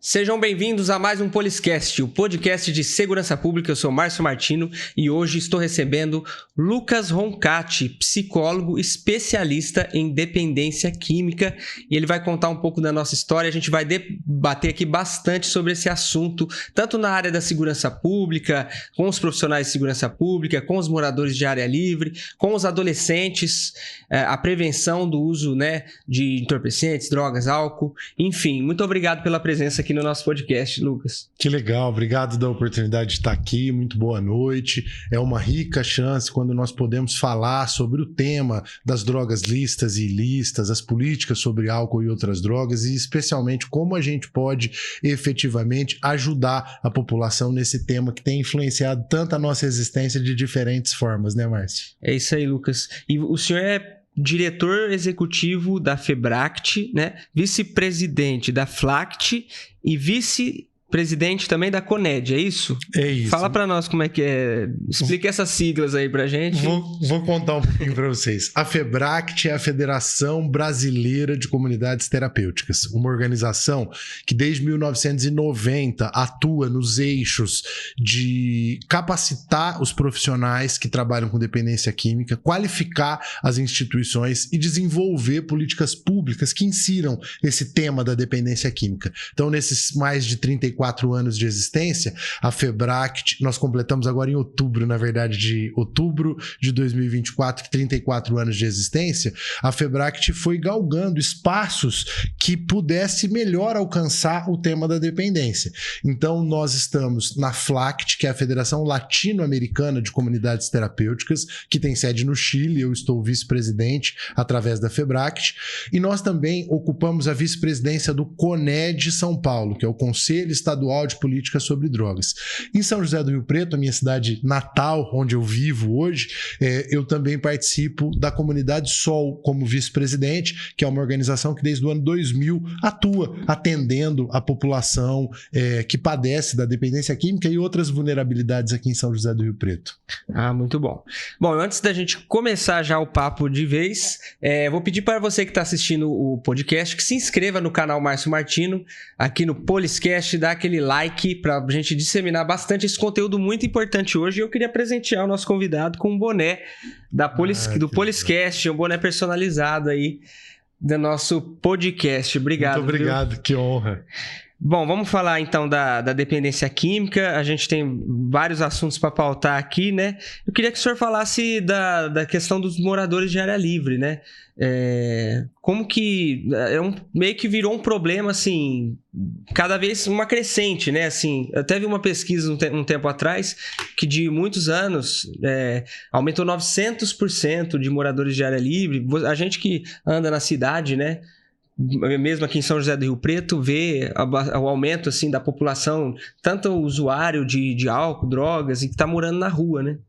Sejam bem-vindos a mais um Poliscast, o podcast de segurança pública. Eu sou Márcio Martino e hoje estou recebendo Lucas Roncati, psicólogo especialista em dependência química, e ele vai contar um pouco da nossa história. A gente vai debater aqui bastante sobre esse assunto, tanto na área da segurança pública, com os profissionais de segurança pública, com os moradores de área livre, com os adolescentes, a prevenção do uso, de entorpecentes, drogas, álcool, enfim. Muito obrigado pela presença aqui no nosso podcast, Lucas. Que legal, obrigado da oportunidade de estar aqui, muito boa noite. É uma rica chance quando nós podemos falar sobre o tema das drogas lícitas e ilícitas, as políticas sobre álcool e outras drogas e especialmente como a gente pode efetivamente ajudar a população nesse tema que tem influenciado tanto a nossa existência de diferentes formas, né, Márcio? É isso aí, Lucas. E o senhor é diretor executivo da FEBRACT, vice-presidente da FLACT e vice-presidente também da CONED, é isso? É isso. Fala pra nós como é que é. Explica essas siglas aí pra gente. Vou contar um pouquinho pra vocês. A FEBRACT é a Federação Brasileira de Comunidades Terapêuticas, uma organização que desde 1990 atua nos eixos de capacitar os profissionais que trabalham com dependência química, qualificar as instituições e desenvolver políticas públicas que insiram esse tema da dependência química. Então, nesses mais de 34 anos de existência, a FEBRACT, nós completamos agora em outubro de 2024, 34 anos de existência, a FEBRACT foi galgando espaços que pudesse melhor alcançar o tema da dependência. Então, nós estamos na FLACT, que é a Federação Latino-Americana de Comunidades Terapêuticas, que tem sede no Chile. Eu estou vice-presidente através da FEBRACT, e nós também ocupamos a vice-presidência do CONED São Paulo, que é o Conselho Estadual de Política sobre Drogas. Em São José do Rio Preto, a minha cidade natal, onde eu vivo hoje, eu também participo da Comunidade Sol como vice-presidente, que é uma organização que desde o ano 2000 atua atendendo a população que padece da dependência química e outras vulnerabilidades aqui em São José do Rio Preto. Ah, muito bom. Bom, antes da gente começar já o papo de vez, vou pedir para você que está assistindo o podcast que se inscreva no canal Márcio Martino, aqui no Poliscast, dá aquele like para a gente disseminar bastante esse conteúdo muito importante hoje. E eu queria presentear o nosso convidado com um boné do Poliscast, um boné personalizado aí do nosso podcast. Obrigado. Muito obrigado, viu? Que honra. Bom, vamos falar então da dependência química. A gente tem vários assuntos para pautar aqui, né? Eu queria que o senhor falasse da questão dos moradores de área livre, né? Como que meio que virou um problema, assim, cada vez uma crescente, né? Assim, eu até vi uma pesquisa um tempo atrás que de muitos anos aumentou 900% de moradores de área livre. A gente que anda na cidade, né? Mesmo aqui em São José do Rio Preto, vê o aumento assim, da população, tanto usuário de álcool, drogas, e que está morando na rua, né?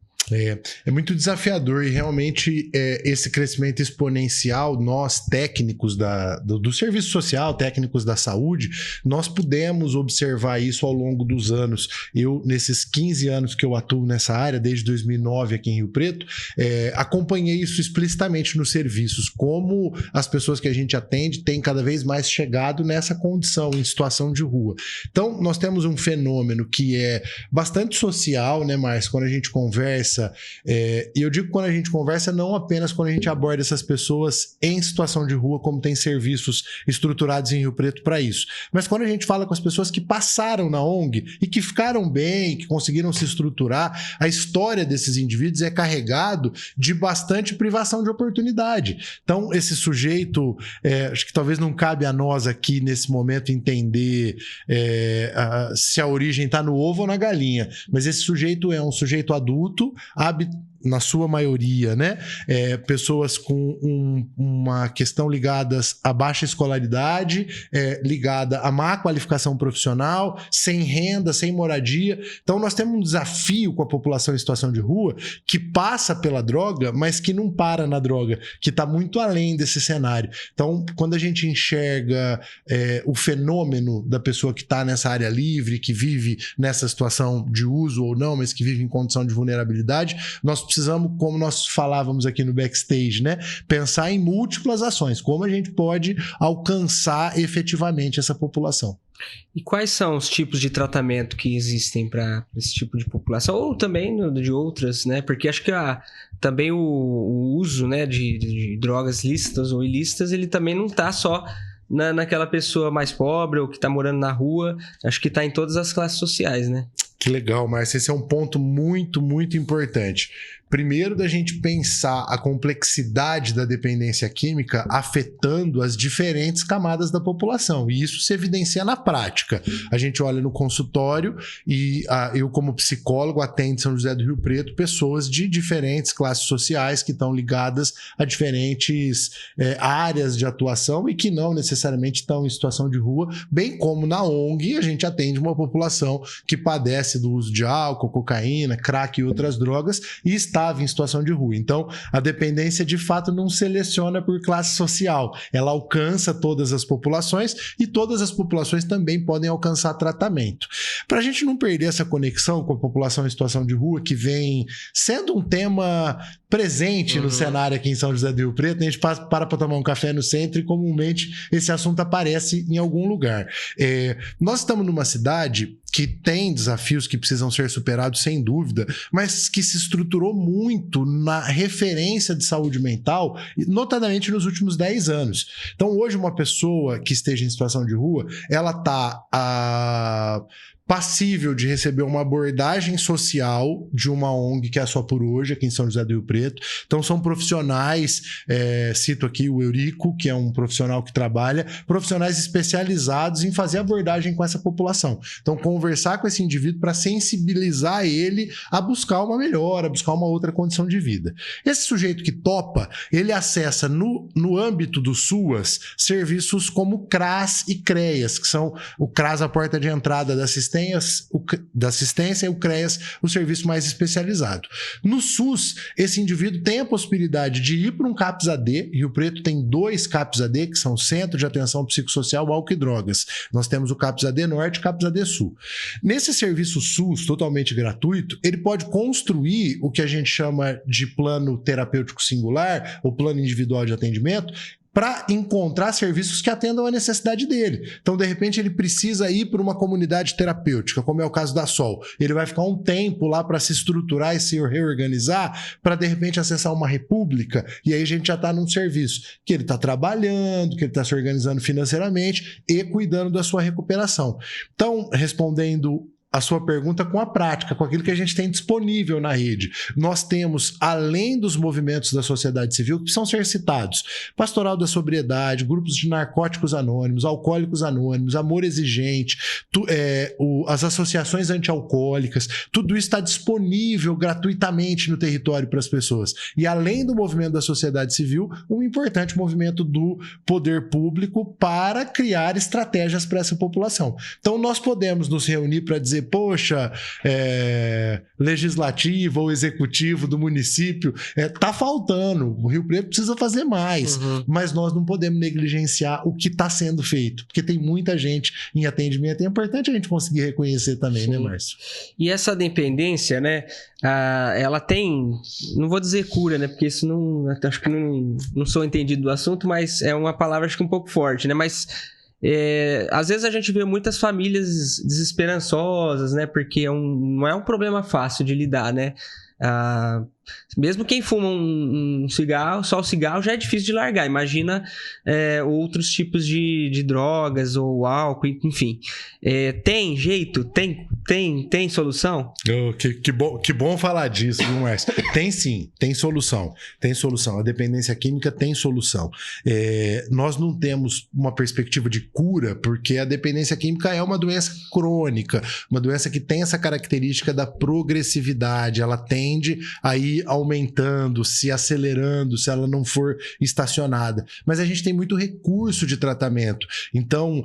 É muito desafiador e realmente esse crescimento exponencial, nós técnicos do serviço social, técnicos da saúde, nós pudemos observar isso ao longo dos anos. Eu, nesses 15 anos que eu atuo nessa área, desde 2009 aqui em Rio Preto, acompanhei isso explicitamente nos serviços, como as pessoas que a gente atende têm cada vez mais chegado nessa condição, em situação de rua. Então, nós temos um fenômeno que é bastante social, né, Márcio? Quando a gente conversa, e eu digo quando a gente conversa, não apenas quando a gente aborda essas pessoas em situação de rua, como tem serviços estruturados em Rio Preto para isso, mas quando a gente fala com as pessoas que passaram na ONG e que ficaram bem, que conseguiram se estruturar, a história desses indivíduos é carregado de bastante privação de oportunidade. Então, esse sujeito, acho que talvez não cabe a nós aqui nesse momento entender se a origem está no ovo ou na galinha, mas esse sujeito é um sujeito adulto, na sua maioria, né? Pessoas com uma questão ligadas à baixa escolaridade, ligada à má qualificação profissional, sem renda, sem moradia. Então, nós temos um desafio com a população em situação de rua que passa pela droga, mas que não para na droga, que está muito além desse cenário. Então, quando a gente enxerga o fenômeno da pessoa que está nessa área livre, que vive nessa situação de uso ou não, mas que vive em condição de vulnerabilidade, nós precisamos, como nós falávamos aqui no backstage, né, pensar em múltiplas ações, como a gente pode alcançar efetivamente essa população. E quais são os tipos de tratamento que existem para esse tipo de população? Ou também de outras, né? Porque acho que também o uso, né, de drogas lícitas ou ilícitas, ele também não está só naquela pessoa mais pobre ou que está morando na rua. Acho que está em todas as classes sociais, né? Que legal, Márcio. Esse é um ponto muito, muito importante. Primeiro, da gente pensar a complexidade da dependência química afetando as diferentes camadas da população. E isso se evidencia na prática. A gente olha no consultório e eu, como psicólogo, atendo em São José do Rio Preto pessoas de diferentes classes sociais que estão ligadas a diferentes áreas de atuação e que não necessariamente estão em situação de rua, bem como na ONG a gente atende uma população que padece do uso de álcool, cocaína, crack e outras drogas e estava em situação de rua. Então, a dependência de fato não seleciona por classe social. Ela alcança todas as populações e todas as populações também podem alcançar tratamento. Para a gente não perder essa conexão com a população em situação de rua, que vem sendo um tema presente no cenário aqui em São José do Rio Preto, a gente para tomar um café no centro e comumente esse assunto aparece em algum lugar. Nós estamos numa cidade que tem desafios que precisam ser superados, sem dúvida, mas que se estruturou muito na referência de saúde mental, notadamente nos últimos 10 anos. Então, hoje, uma pessoa que esteja em situação de rua, ela está passível de receber uma abordagem social de uma ONG que é a Só Por Hoje, aqui em São José do Rio Preto. Então são profissionais, cito aqui o Eurico, que é um profissional que trabalha, profissionais especializados em fazer abordagem com essa população. Então conversar com esse indivíduo para sensibilizar ele a buscar uma melhora, a buscar uma outra condição de vida. Esse sujeito que topa, ele acessa no âmbito do SUAS serviços como CRAS e CREAS, que são o CRAS a porta de entrada da assistência e o CREAS o serviço mais especializado. No SUS, esse indivíduo tem a possibilidade de ir para um CAPS-AD. Rio Preto tem 2 CAPS-AD, que são Centro de Atenção Psicossocial, Álcool e Drogas. Nós temos o CAPS-AD Norte e o CAPS-AD Sul. Nesse serviço SUS, totalmente gratuito, ele pode construir o que a gente chama de plano terapêutico singular, ou plano individual de atendimento, para encontrar serviços que atendam à necessidade dele. Então, de repente, ele precisa ir para uma comunidade terapêutica, como é o caso da Sol. Ele vai ficar um tempo lá para se estruturar e se reorganizar, para, de repente, acessar uma república, e aí a gente já está num serviço que ele está trabalhando, que ele está se organizando financeiramente e cuidando da sua recuperação. Então, respondendo a sua pergunta com a prática, com aquilo que a gente tem disponível na rede. Nós temos, além dos movimentos da sociedade civil, que precisam ser citados, Pastoral da Sobriedade, grupos de narcóticos anônimos, alcoólicos anônimos, Amor Exigente, as associações antialcoólicas, tudo isso está disponível gratuitamente no território para as pessoas. E além do movimento da sociedade civil, um importante movimento do poder público para criar estratégias para essa população. Então, nós podemos nos reunir para dizer, poxa, legislativo ou executivo do município, tá faltando, o Rio Preto precisa fazer mais, mas nós não podemos negligenciar o que está sendo feito, porque tem muita gente em atendimento, é importante a gente conseguir reconhecer também, sim, né, Márcio? E essa dependência, né, ela tem, não vou dizer cura, né, porque isso não, acho que não sou entendido do assunto, mas é uma palavra acho que um pouco forte, né, mas às vezes a gente vê muitas famílias desesperançosas, né? Porque não é um problema fácil de lidar, né? Mesmo quem fuma um cigarro, só o cigarro já é difícil de largar. Imagina outros tipos de drogas ou álcool, enfim. Tem jeito? Tem solução? Que bom falar disso, viu, Márcio? Tem sim, tem solução. Tem solução. A dependência química tem solução. Nós não temos uma perspectiva de cura, porque a dependência química é uma doença crônica, uma doença que tem essa característica da progressividade. Ela tende a ir aumentando, se acelerando, se ela não for estacionada. Mas a gente tem muito recurso de tratamento. Então,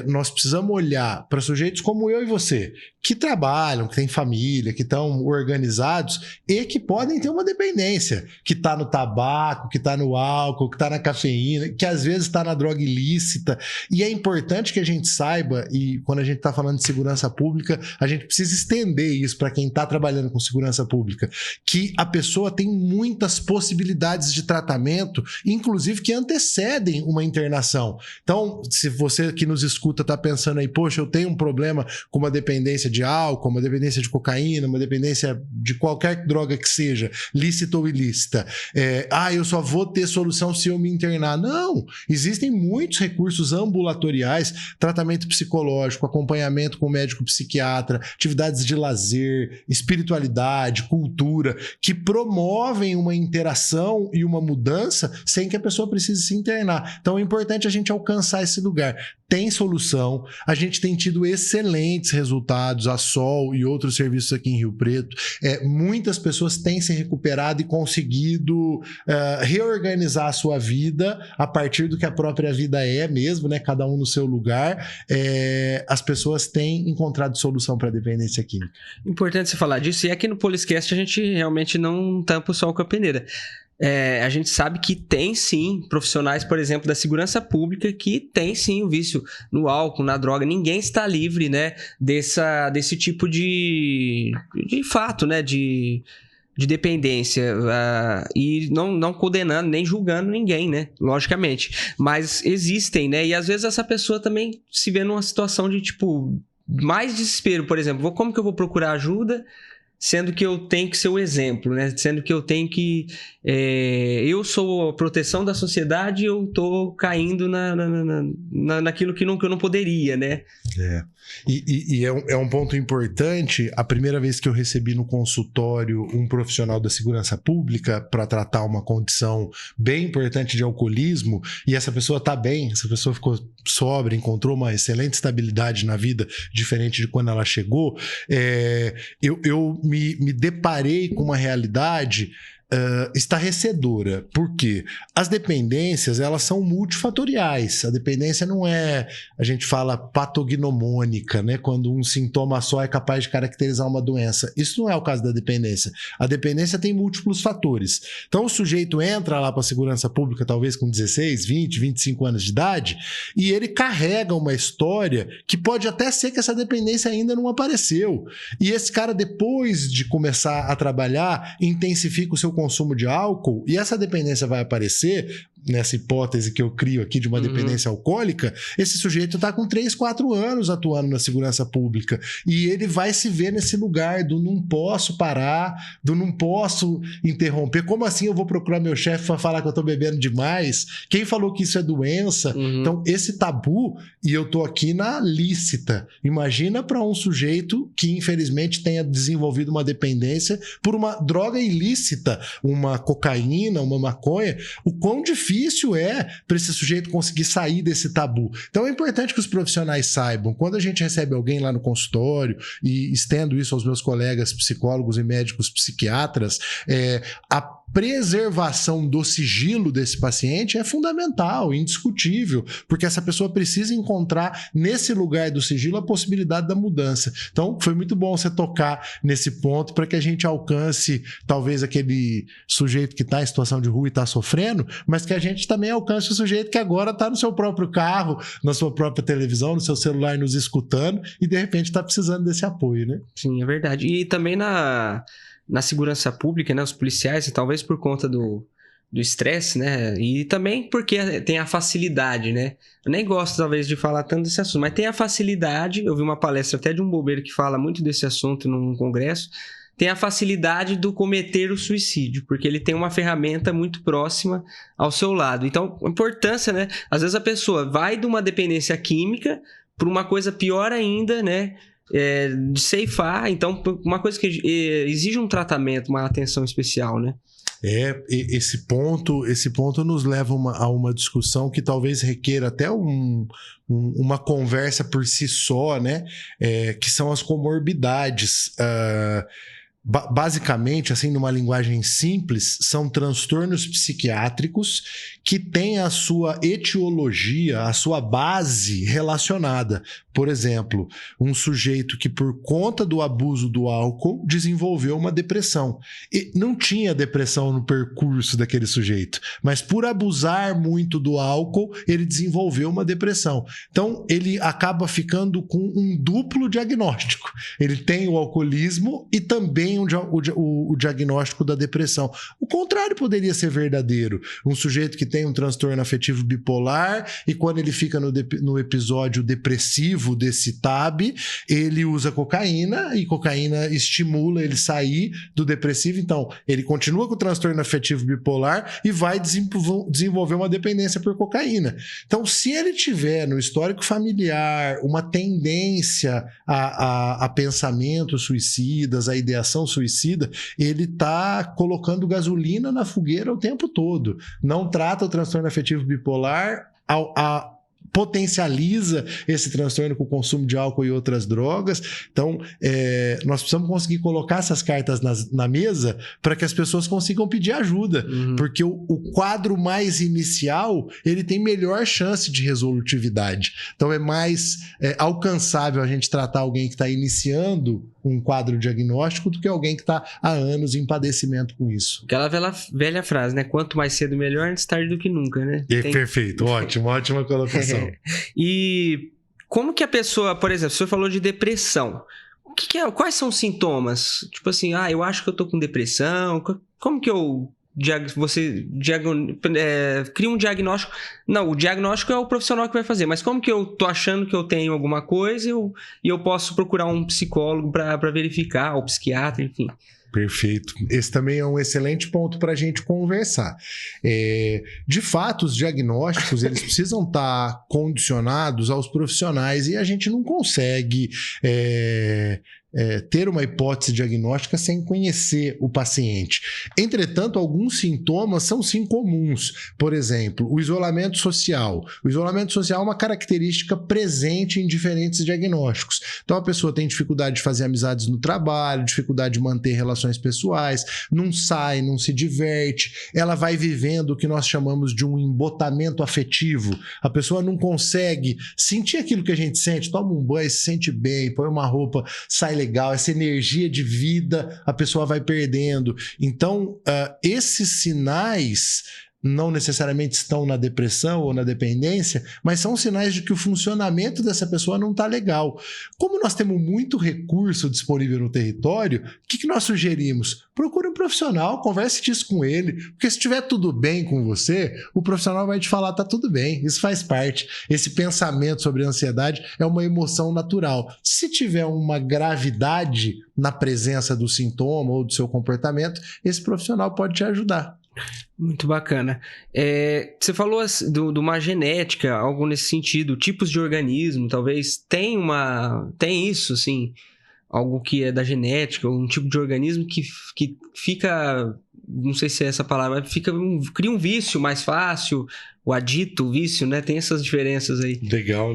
nós precisamos olhar para sujeitos como eu e você, que trabalham, que têm família, que estão organizados e que podem ter uma dependência, que está no tabaco, que está no álcool, que está na cafeína, que às vezes está na droga ilícita. E é importante que a gente saiba, e quando a gente está falando de segurança pública, a gente precisa estender isso para quem está trabalhando com segurança pública, que a pessoa tem muitas possibilidades de tratamento, inclusive que antecedem uma internação. Então, se você que nos escuta está pensando aí, poxa, eu tenho um problema com uma dependência de álcool, uma dependência de cocaína, uma dependência de qualquer droga que seja, lícita ou ilícita, eu só vou ter solução se eu me internar. Não, existem muitos recursos ambulatoriais, tratamento psicológico, acompanhamento com médico psiquiatra, atividades de lazer, espiritualidade, cultura, que promovem uma interação e uma mudança sem que a pessoa precise se internar. Então é importante a gente alcançar esse lugar. Tem solução, a gente tem tido excelentes resultados, a Sol e outros serviços aqui em Rio Preto. Muitas pessoas têm se recuperado e conseguido reorganizar a sua vida a partir do que a própria vida é mesmo, né? Cada um no seu lugar. As pessoas têm encontrado solução para a dependência química. Importante você falar disso, e aqui no Poliscast a gente realmente não tampa o sol com a peneira. A gente sabe que tem sim profissionais, por exemplo, da segurança pública que tem sim o vício no álcool, na droga. Ninguém está livre, né, desse tipo de fato, né, de dependência, e não condenando nem julgando ninguém, né, logicamente, mas existem, né, e às vezes essa pessoa também se vê numa situação de tipo mais desespero, por exemplo, como que eu vou procurar ajuda sendo que eu tenho que ser o exemplo, né? Sendo que eu tenho que... eu sou a proteção da sociedade e eu tô caindo naquilo que eu não poderia, né? E é um ponto importante. A primeira vez que eu recebi no consultório um profissional da segurança pública para tratar uma condição bem importante de alcoolismo, e essa pessoa tá bem, essa pessoa ficou sóbria, encontrou uma excelente estabilidade na vida, diferente de quando ela chegou, eu me deparei com uma realidade estarrecedora. Por quê? As dependências, elas são multifatoriais. A dependência não é, a gente fala, patognomônica, né? Quando um sintoma só é capaz de caracterizar uma doença. Isso não é o caso da dependência. A dependência tem múltiplos fatores. Então o sujeito entra lá para a segurança pública, talvez com 16, 20, 25 anos de idade, e ele carrega uma história que pode até ser que essa dependência ainda não apareceu. E esse cara, depois de começar a trabalhar, intensifica o seu consumo de álcool, e essa dependência vai aparecer, nessa hipótese que eu crio aqui de uma dependência alcoólica, esse sujeito está com 3, 4 anos atuando na segurança pública, e ele vai se ver nesse lugar do não posso parar, do não posso interromper. Como assim eu vou procurar meu chefe para falar que eu estou bebendo demais? Quem falou que isso é doença? Então esse tabu, e eu tô aqui na lícita. Imagina para um sujeito que infelizmente tenha desenvolvido uma dependência por uma droga ilícita, uma cocaína, uma maconha, o quão difícil é para esse sujeito conseguir sair desse tabu. Então é importante que os profissionais saibam, quando a gente recebe alguém lá no consultório, e estendo isso aos meus colegas psicólogos e médicos psiquiatras, a preservação do sigilo desse paciente é fundamental, indiscutível, porque essa pessoa precisa encontrar nesse lugar do sigilo a possibilidade da mudança. Então foi muito bom você tocar nesse ponto para que a gente alcance talvez aquele sujeito que está em situação de rua e está sofrendo, mas que a gente também alcance o sujeito que agora está no seu próprio carro, na sua própria televisão, no seu celular nos escutando e de repente está precisando desse apoio, né? Sim, é verdade. E também na segurança pública, né, os policiais, talvez por conta do estresse, né, e também porque tem a facilidade, né, eu nem gosto talvez de falar tanto desse assunto, mas tem a facilidade, eu vi uma palestra até de um bobeiro que fala muito desse assunto num congresso, tem a facilidade do cometer o suicídio, porque ele tem uma ferramenta muito próxima ao seu lado. Então, a importância, né, às vezes a pessoa vai de uma dependência química para uma coisa pior ainda, né, de ceifar, então uma coisa que exige um tratamento, uma atenção especial, né? Esse ponto nos leva a uma discussão que talvez requeira até uma conversa por si só, né? Que são as comorbidades. Basicamente, assim, numa linguagem simples, são transtornos psiquiátricos que têm a sua etiologia, a sua base relacionada. Por exemplo, um sujeito que por conta do abuso do álcool desenvolveu uma depressão. E não tinha depressão no percurso daquele sujeito, mas por abusar muito do álcool, ele desenvolveu uma depressão. Então, ele acaba ficando com um duplo diagnóstico. Ele tem o alcoolismo e também tem o diagnóstico da depressão. O contrário poderia ser verdadeiro. Um sujeito que tem um transtorno afetivo bipolar e quando ele fica no episódio depressivo desse TAB, ele usa cocaína e cocaína estimula ele sair do depressivo. Então, ele continua com o transtorno afetivo bipolar e vai desenvolver uma dependência por cocaína. Então, se ele tiver no histórico familiar uma tendência a pensamentos suicidas, a ideação suicida, ele está colocando gasolina na fogueira o tempo todo. Não trata o transtorno afetivo bipolar, potencializa esse transtorno com o consumo de álcool e outras drogas. Então, nós precisamos conseguir colocar essas cartas na mesa para que as pessoas consigam pedir ajuda, porque o quadro mais inicial, ele tem melhor chance de resolutividade. Então, é mais alcançável a gente tratar alguém que está iniciando um quadro diagnóstico do que alguém que está há anos em padecimento com isso. Aquela velha frase, né? Quanto mais cedo melhor, antes tarde do que nunca, né? Perfeito, ótima colocação. E como que a pessoa, por exemplo, o senhor falou de depressão. Quais são os sintomas? Tipo assim, eu acho que eu tô com depressão. Como que cria um diagnóstico? Não, o diagnóstico é o profissional que vai fazer, mas como que eu tô achando que eu tenho alguma coisa e eu posso procurar um psicólogo para verificar, ou psiquiatra, enfim. Perfeito. Esse também é um excelente ponto para a gente conversar. De fato, os diagnósticos eles precisam estar condicionados aos profissionais e a gente não consegue ter uma hipótese diagnóstica sem conhecer o paciente. Entretanto, alguns sintomas são sim comuns. Por exemplo, o isolamento social. O isolamento social é uma característica presente em diferentes diagnósticos. Então, a pessoa tem dificuldade de fazer amizades no trabalho, dificuldade de manter relações pessoais, não sai, não se diverte, ela vai vivendo o que nós chamamos de um embotamento afetivo. A pessoa não consegue sentir aquilo que a gente sente, toma um banho, se sente bem, põe uma roupa, sai legal, essa energia de vida a pessoa vai perdendo. Então, esses sinais não necessariamente estão na depressão ou na dependência, mas são sinais de que o funcionamento dessa pessoa não está legal. Como nós temos muito recurso disponível no território, o que nós sugerimos? Procure um profissional, converse disso com ele, porque se estiver tudo bem com você, o profissional vai te falar, tá tudo bem, isso faz parte. Esse pensamento sobre a ansiedade é uma emoção natural. Se tiver uma gravidade na presença do sintoma ou do seu comportamento, esse profissional pode te ajudar. Muito bacana. Você falou de uma genética, algo nesse sentido, tipos de organismo, talvez tem isso, assim, algo que é da genética, um tipo de organismo que fica, não sei se é essa palavra, cria um vício mais fácil, o adito, o vício, né? Tem essas diferenças aí. Legal.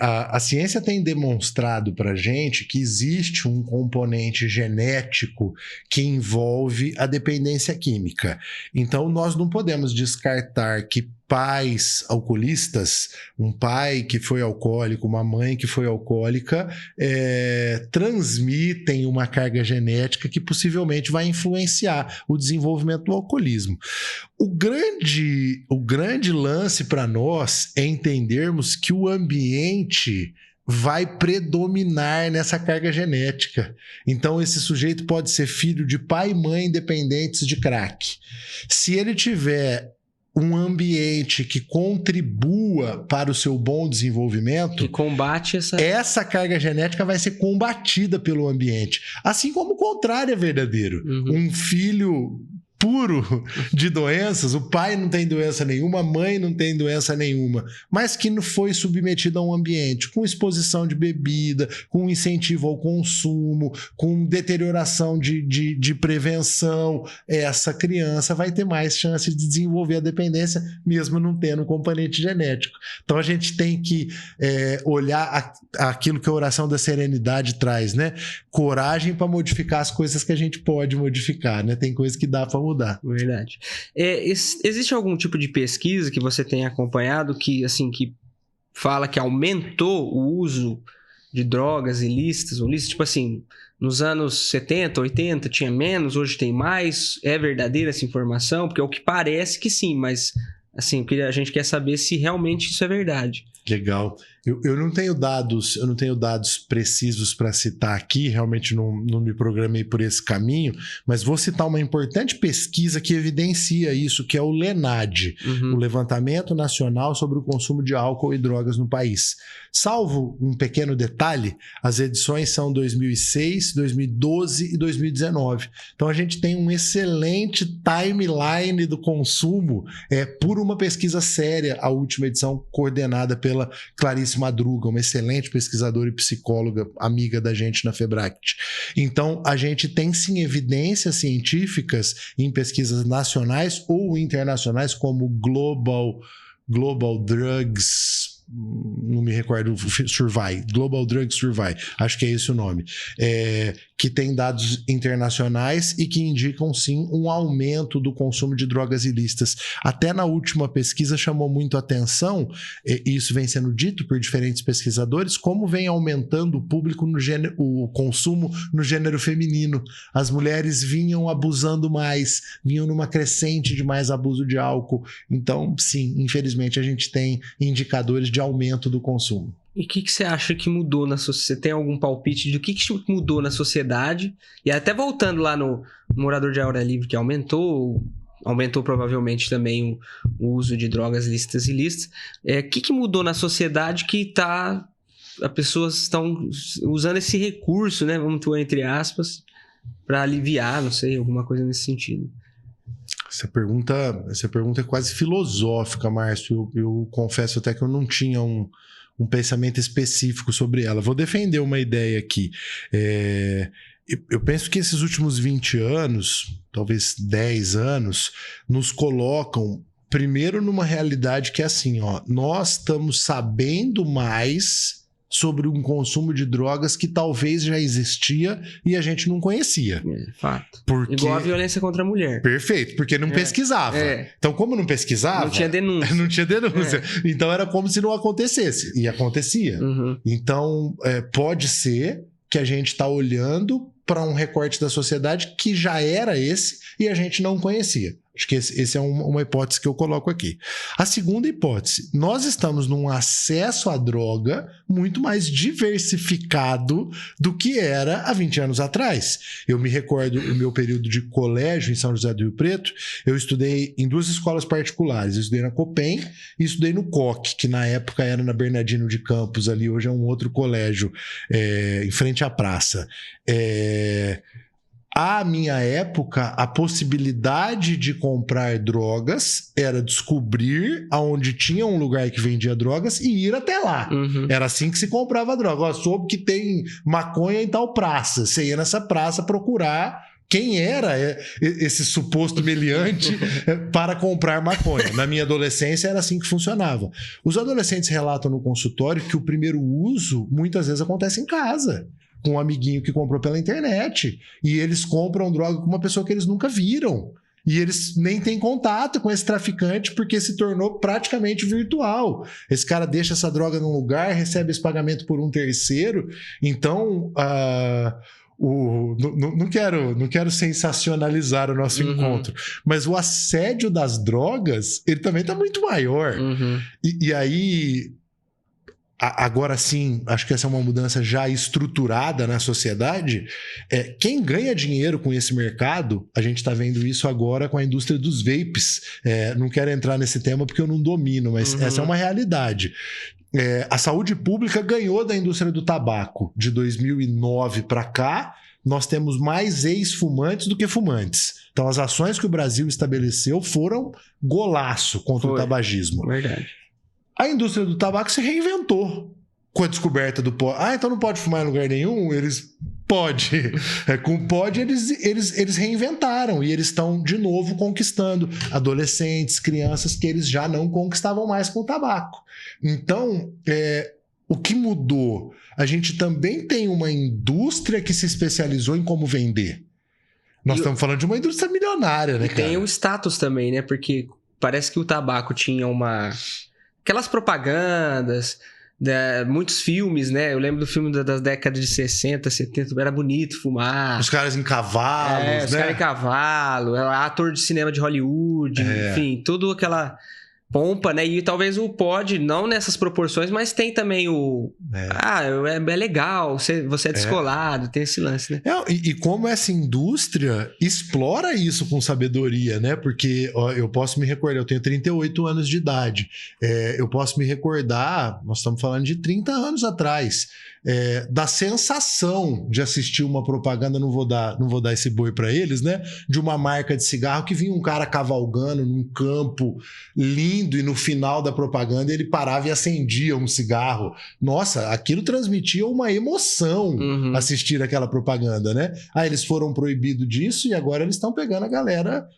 A ciência tem demonstrado pra gente que existe um componente genético que envolve a dependência química. Então, nós não podemos descartar que pais alcoolistas, um pai que foi alcoólico, uma mãe que foi alcoólica, transmitem uma carga genética que possivelmente vai influenciar o desenvolvimento do alcoolismo. O grande lance para nós é entendermos que o ambiente vai predominar nessa carga genética. Então, esse sujeito pode ser filho de pai e mãe dependentes de crack. Se ele tiver um ambiente que contribua para o seu bom desenvolvimento, que combate essa carga genética vai ser combatida pelo ambiente. Assim como o contrário é verdadeiro. Um filho puro de doenças, o pai não tem doença nenhuma, a mãe não tem doença nenhuma, mas que não foi submetido a um ambiente com exposição de bebida, com incentivo ao consumo, com deterioração de prevenção, essa criança vai ter mais chance de desenvolver a dependência, mesmo não tendo um componente genético. Então a gente tem que olhar aquilo que a oração da serenidade traz, né? Coragem para modificar as coisas que a gente pode modificar, né? Tem coisas que dá para mudar. Verdade. Existe algum tipo de pesquisa que você tem acompanhado que fala que aumentou o uso de drogas ilícitas, tipo assim, nos anos 70, 80 tinha menos, hoje tem mais? É verdadeira essa informação? Porque é o que parece que sim, mas assim, a gente quer saber se realmente isso é verdade. Legal. Eu não tenho dados precisos para citar aqui, realmente não me programei por esse caminho, mas vou citar uma importante pesquisa que evidencia isso, que é o LENAD, o Levantamento Nacional sobre o Consumo de Álcool e Drogas no País. Salvo um pequeno detalhe, as edições são 2006, 2012 e 2019. Então a gente tem um excelente timeline do consumo por uma pesquisa séria, a última edição coordenada pela Clarice Madruga, uma excelente pesquisadora e psicóloga, amiga da gente na Febract. Então, a gente tem sim evidências científicas em pesquisas nacionais ou internacionais, como Global Drugs, não me recordo, Survey, Global Drug Survey, acho que é esse o nome, que tem dados internacionais e que indicam sim um aumento do consumo de drogas ilícitas. Até na última pesquisa chamou muito atenção, e isso vem sendo dito por diferentes pesquisadores, como vem aumentando o público o consumo no gênero feminino. As mulheres vinham abusando mais, vinham numa crescente de mais abuso de álcool. Então, sim, infelizmente a gente tem indicadores de aumento do consumo. E o que você acha que mudou na sociedade? Você tem algum palpite de o que mudou na sociedade? E até voltando lá no morador de área livre, que aumentou provavelmente também o uso de drogas lícitas e ilícitas. O que mudou na sociedade que as pessoas estão usando esse recurso, né? Vamos pôr entre aspas, para aliviar, não sei, alguma coisa nesse sentido. Essa pergunta é quase filosófica, Márcio. Eu confesso até que eu não tinha um pensamento específico sobre ela. Vou defender uma ideia aqui. Eu penso que esses últimos 20 anos, talvez 10 anos, nos colocam primeiro numa realidade que é assim, nós estamos sabendo mais sobre um consumo de drogas que talvez já existia e a gente não conhecia. Fato. Porque... Igual a violência contra a mulher. Perfeito, porque não pesquisava. Então, como não pesquisava... Não tinha denúncia. Não tinha denúncia. Então, era como se não acontecesse. E acontecia. Então, pode ser que a gente está olhando para um recorte da sociedade que já era esse e a gente não conhecia. Acho que esse é uma hipótese que eu coloco aqui. A segunda hipótese, nós estamos num acesso à droga muito mais diversificado do que era há 20 anos atrás. Eu me recordo do meu período de colégio em São José do Rio Preto, eu estudei em 2 escolas particulares. Eu estudei na Copem e estudei no COC, que na época era na Bernardino de Campos, ali hoje é um outro colégio, em frente à praça. À minha época, a possibilidade de comprar drogas era descobrir aonde tinha um lugar que vendia drogas e ir até lá. Era assim que se comprava droga. Soube que tem maconha em tal praça. Você ia nessa praça procurar quem era esse suposto meliante para comprar maconha. Na minha adolescência era assim que funcionava. Os adolescentes relatam no consultório que o primeiro uso muitas vezes acontece em casa, com um amiguinho que comprou pela internet. E eles compram droga com uma pessoa que eles nunca viram. E eles nem têm contato com esse traficante porque se tornou praticamente virtual. Esse cara deixa essa droga num lugar, recebe esse pagamento por um terceiro. Então, não quero sensacionalizar o nosso encontro, mas o assédio das drogas, ele também está muito maior. E aí... Agora sim, acho que essa é uma mudança já estruturada na sociedade. Quem ganha dinheiro com esse mercado, a gente está vendo isso agora com a indústria dos vapes. Não quero entrar nesse tema porque eu não domino, mas essa é uma realidade. A saúde pública ganhou da indústria do tabaco. De 2009 para cá, nós temos mais ex-fumantes do que fumantes. Então, as ações que o Brasil estabeleceu foram golaço contra o tabagismo. Verdade. A indústria do tabaco se reinventou com a descoberta do pó. Então não pode fumar em lugar nenhum? Eles pode. Com o pod eles reinventaram e eles estão de novo conquistando adolescentes, crianças que eles já não conquistavam mais com o tabaco. Então, o que mudou? A gente também tem uma indústria que se especializou em como vender. Nós estamos falando de uma indústria milionária, né, cara? Tem o status também, né? Porque parece que o tabaco tinha aquelas propagandas, muitos filmes, né? Eu lembro do filme das décadas de 60, 70, era bonito fumar. Os caras em cavalos, né? Os caras em cavalo, ator de cinema de Hollywood, enfim, tudo aquela pompa, né? E talvez o pod, não nessas proporções, mas tem também o... é legal, você é descolado, tem esse lance, né? E como essa indústria explora isso com sabedoria, né? Porque eu posso me recordar, eu tenho 38 anos de idade, eu posso me recordar, nós estamos falando de 30 anos atrás, da sensação de assistir uma propaganda, não vou dar esse boi para eles, né? De uma marca de cigarro que vinha um cara cavalgando num campo lindo e no final da propaganda ele parava e acendia um cigarro. Nossa, aquilo transmitia uma emoção assistir aquela propaganda, né? Aí eles foram proibidos disso e agora eles estão pegando a galera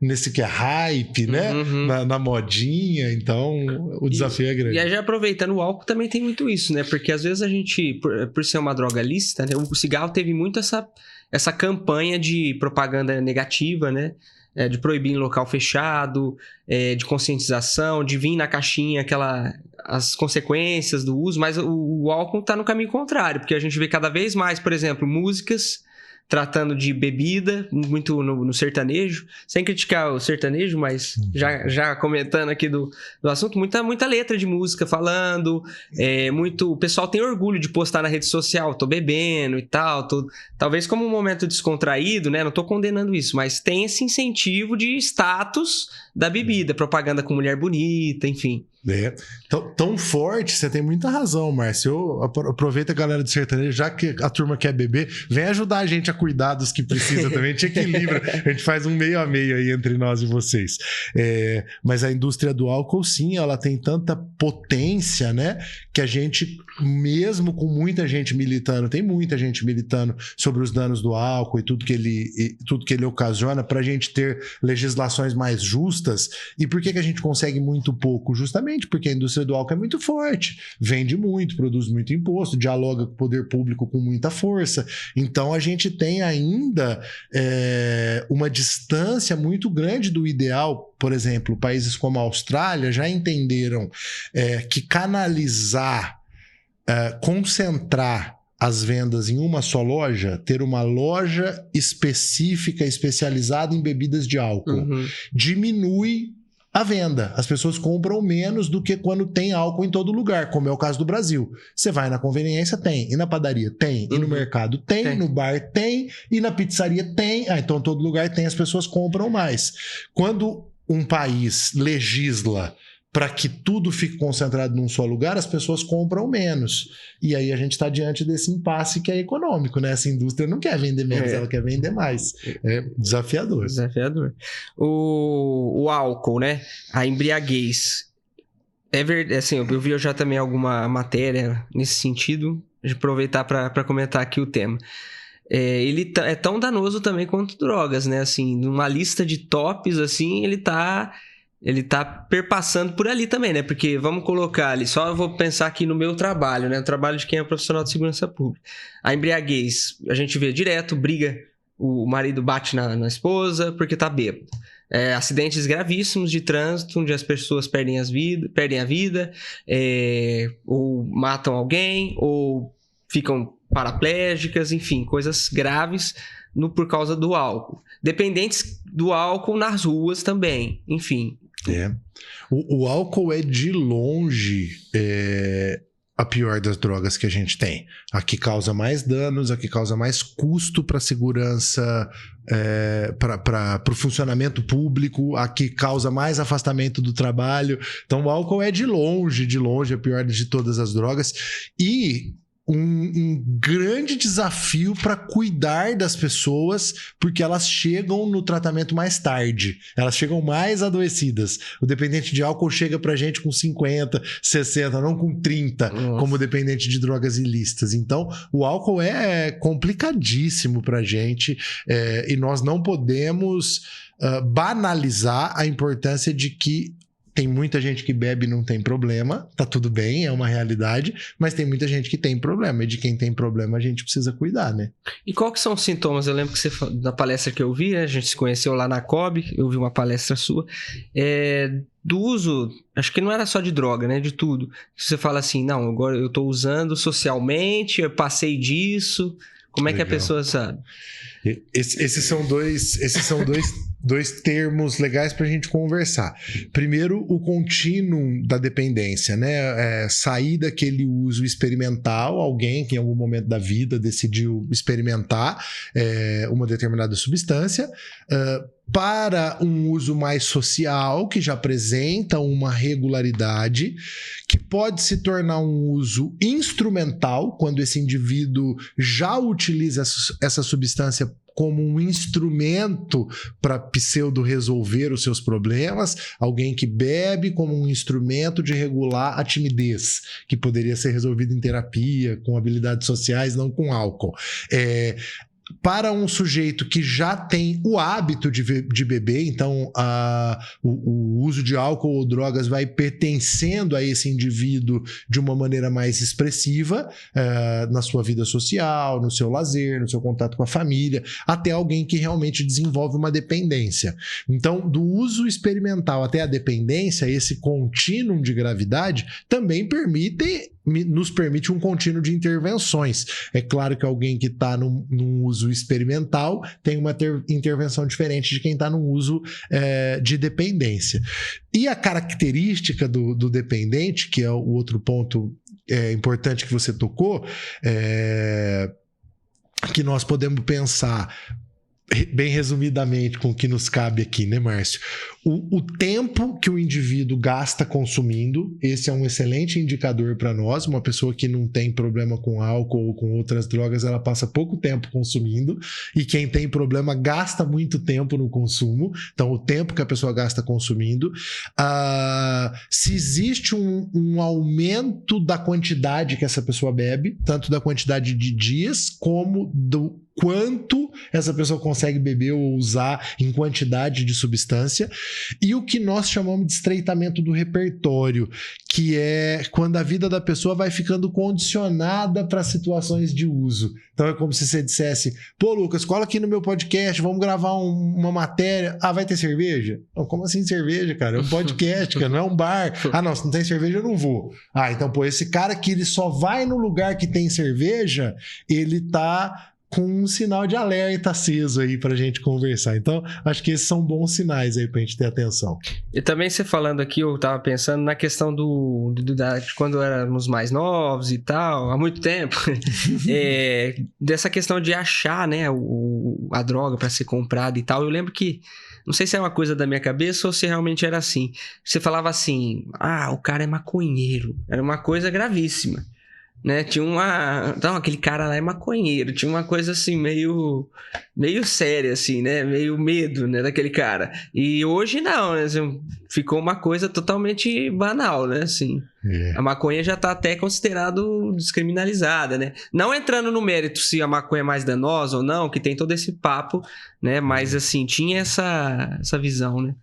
nesse que é hype, né? Na modinha, então o desafio é grande. E aí, já aproveitando, o álcool também tem muito isso, né? Porque às vezes a gente, por ser uma droga lícita, né? O cigarro teve muito essa campanha de propaganda negativa, né? De proibir em local fechado, de conscientização, de vir na caixinha as consequências do uso, mas o álcool tá no caminho contrário, porque a gente vê cada vez mais, por exemplo, músicas tratando de bebida, muito no sertanejo, sem criticar o sertanejo, mas já comentando aqui do assunto, muita letra de música falando, o pessoal tem orgulho de postar na rede social, tô bebendo e tal, talvez como um momento descontraído, né, não tô condenando isso, mas tem esse incentivo de status da bebida, propaganda com mulher bonita, enfim. Tão forte, você tem muita razão, Márcio. Aproveita a galera do sertanejo, já que a turma quer beber, vem ajudar a gente a cuidar dos que precisa também, a gente equilibra, a gente faz um meio a meio aí entre nós e vocês. Mas a indústria do álcool, sim, ela tem tanta potência, né, que a gente, mesmo com muita gente militando, tem muita gente militando sobre os danos do álcool e tudo que ele ocasiona, pra gente ter legislações mais justas. E por que a gente consegue muito pouco? Justamente porque a indústria do álcool é muito forte, vende muito, produz muito imposto, dialoga com o poder público com muita força. Então a gente tem ainda uma distância muito grande do ideal. Por exemplo, países como a Austrália já entenderam que canalizar, concentrar as vendas em uma só loja, ter uma loja específica, especializada em bebidas de álcool, diminui a venda. As pessoas compram menos do que quando tem álcool em todo lugar, como é o caso do Brasil. Você vai na conveniência, tem. E na padaria, tem. E no mercado, tem. No bar, tem. E na pizzaria, tem. Então todo lugar tem, as pessoas compram mais. Quando um país legisla para que tudo fique concentrado num só lugar, as pessoas compram menos. E aí a gente está diante desse impasse que é econômico, né? Essa indústria não quer vender menos, ela quer vender mais. É desafiador. Desafiador. O álcool, né? A embriaguez. É verdade, assim, eu vi já também alguma matéria nesse sentido, de aproveitar para comentar aqui o tema. Ele é tão danoso também quanto drogas, né? Assim, numa lista de tops, assim, ele tá perpassando por ali também, né? Porque vamos colocar ali, só eu vou pensar aqui no meu trabalho, né? O trabalho de quem é profissional de segurança pública. A embriaguez, a gente vê direto, briga, o marido bate na esposa porque tá bêbado. Acidentes gravíssimos de trânsito, onde as pessoas perdem a vida, ou matam alguém, ou ficam paraplégicas, enfim, coisas graves por causa do álcool. Dependentes do álcool nas ruas também, enfim. O álcool é de longe a pior das drogas que a gente tem. A que causa mais danos, a que causa mais custo para a segurança, para o funcionamento público, a que causa mais afastamento do trabalho. Então o álcool é de longe a pior de todas as drogas. E um grande desafio para cuidar das pessoas, porque elas chegam no tratamento mais tarde, elas chegam mais adoecidas. O dependente de álcool chega pra gente com 50, 60, não com 30, como dependente de drogas ilícitas. Então, o álcool é complicadíssimo pra gente, e nós não podemos banalizar a importância de que tem muita gente que bebe e não tem problema, tá tudo bem, é uma realidade, mas tem muita gente que tem problema, e de quem tem problema a gente precisa cuidar, né? E qual que são os sintomas? Eu lembro que você, na palestra que eu vi, a gente se conheceu lá na COB, eu vi uma palestra sua, do uso, acho que não era só de droga, né, de tudo. Você fala assim, não, agora eu tô usando socialmente, eu passei disso, como é que a pessoa sabe? Esses são dois dois termos legais para a gente conversar. Primeiro, o contínuo da dependência, né? Sair daquele uso experimental, alguém que em algum momento da vida decidiu experimentar uma determinada substância, para um uso mais social, que já apresenta uma regularidade, que pode se tornar um uso instrumental, quando esse indivíduo já utiliza essa substância como um instrumento para pseudo-resolver os seus problemas, alguém que bebe como um instrumento de regular a timidez, que poderia ser resolvida em terapia, com habilidades sociais, não com álcool. Para um sujeito que já tem o hábito de beber, então o uso de álcool ou drogas vai pertencendo a esse indivíduo de uma maneira mais expressiva na sua vida social, no seu lazer, no seu contato com a família, até alguém que realmente desenvolve uma dependência. Então, do uso experimental até a dependência, esse contínuo de gravidade também nos permite um contínuo de intervenções. É claro que alguém que está num uso experimental tem uma intervenção diferente de quem está num uso de dependência. E a característica do dependente, que é o outro ponto importante que você tocou, que nós podemos pensar bem resumidamente com o que nos cabe aqui, né, Márcio? O tempo que o indivíduo gasta consumindo, esse é um excelente indicador para nós. Uma pessoa que não tem problema com álcool ou com outras drogas, ela passa pouco tempo consumindo, e quem tem problema gasta muito tempo no consumo. Então, o tempo que a pessoa gasta consumindo. Se existe um aumento da quantidade que essa pessoa bebe, tanto da quantidade de dias como do quanto essa pessoa consegue beber ou usar em quantidade de substância, e o que nós chamamos de estreitamento do repertório, que é quando a vida da pessoa vai ficando condicionada para situações de uso. Então é como se você dissesse: pô, Lucas, cola aqui no meu podcast, vamos gravar uma matéria. Vai ter cerveja? Não, como assim cerveja, cara? É um podcast, cara, não é um bar. Não, se não tem cerveja eu não vou. Então, pô, esse cara que ele só vai no lugar que tem cerveja, ele tá com um sinal de alerta aceso aí pra gente conversar. Então, acho que esses são bons sinais aí pra gente ter atenção. E também você falando aqui, eu tava pensando na questão de quando éramos mais novos e tal, há muito tempo, dessa questão de achar, né, a droga pra ser comprada e tal. Eu lembro que, não sei se é uma coisa da minha cabeça ou se realmente era assim. Você falava assim: o cara é maconheiro. Era uma coisa gravíssima, né? Tinha então, aquele cara lá é maconheiro. Tinha uma coisa assim meio séria, assim, né? Meio medo, né, daquele cara. E hoje não, né? Assim, ficou uma coisa totalmente banal, né? Assim, a maconha já tá até considerado descriminalizada, né? Não entrando no mérito se a maconha é mais danosa ou não, que tem todo esse papo, né? Mas assim, tinha essa visão, né?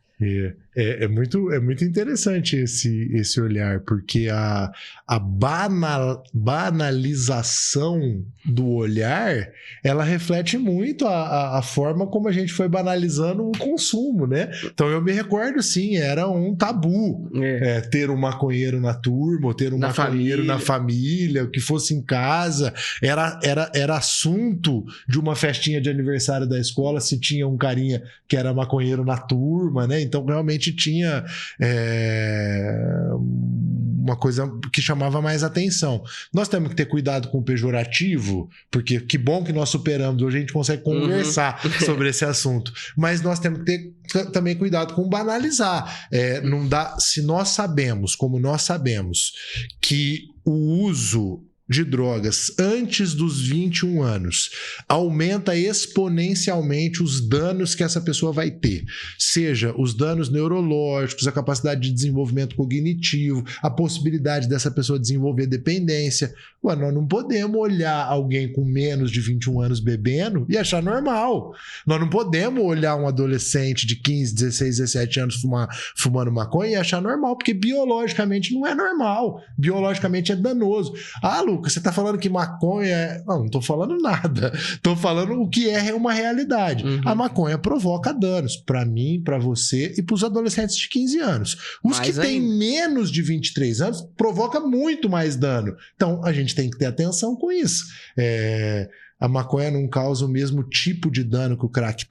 É muito interessante esse olhar, porque a banalização do olhar, ela reflete muito a forma como a gente foi banalizando o consumo, né? Então eu me recordo, sim, era um tabu ter um maconheiro na turma, ou ter um maconheiro na família, o que fosse em casa, era assunto de uma festinha de aniversário da escola se tinha um carinha que era maconheiro na turma, né? Então realmente tinha uma coisa que chamava mais atenção. Nós temos que ter cuidado com o pejorativo, porque que bom que nós superamos, hoje a gente consegue conversar sobre esse assunto, mas nós temos que ter também cuidado com banalizar. Não dá, se nós sabemos, como nós sabemos, que o uso de drogas antes dos 21 anos aumenta exponencialmente os danos que essa pessoa vai ter, seja os danos neurológicos, a capacidade de desenvolvimento cognitivo, a possibilidade dessa pessoa desenvolver dependência. Nós não podemos olhar alguém com menos de 21 anos bebendo e achar normal. Nós não podemos olhar um adolescente de 15, 16, 17 anos fumando maconha e achar normal, porque biologicamente não é normal. Biologicamente é danoso. Lucas, você tá falando que maconha é... Não tô falando nada. Tô falando o que é uma realidade. A maconha provoca danos para mim, para você e para os adolescentes de 15 anos. Os que têm menos de 23 anos provoca muito mais dano. Então, a gente tem que ter atenção com isso. A maconha não causa o mesmo tipo de dano que o crack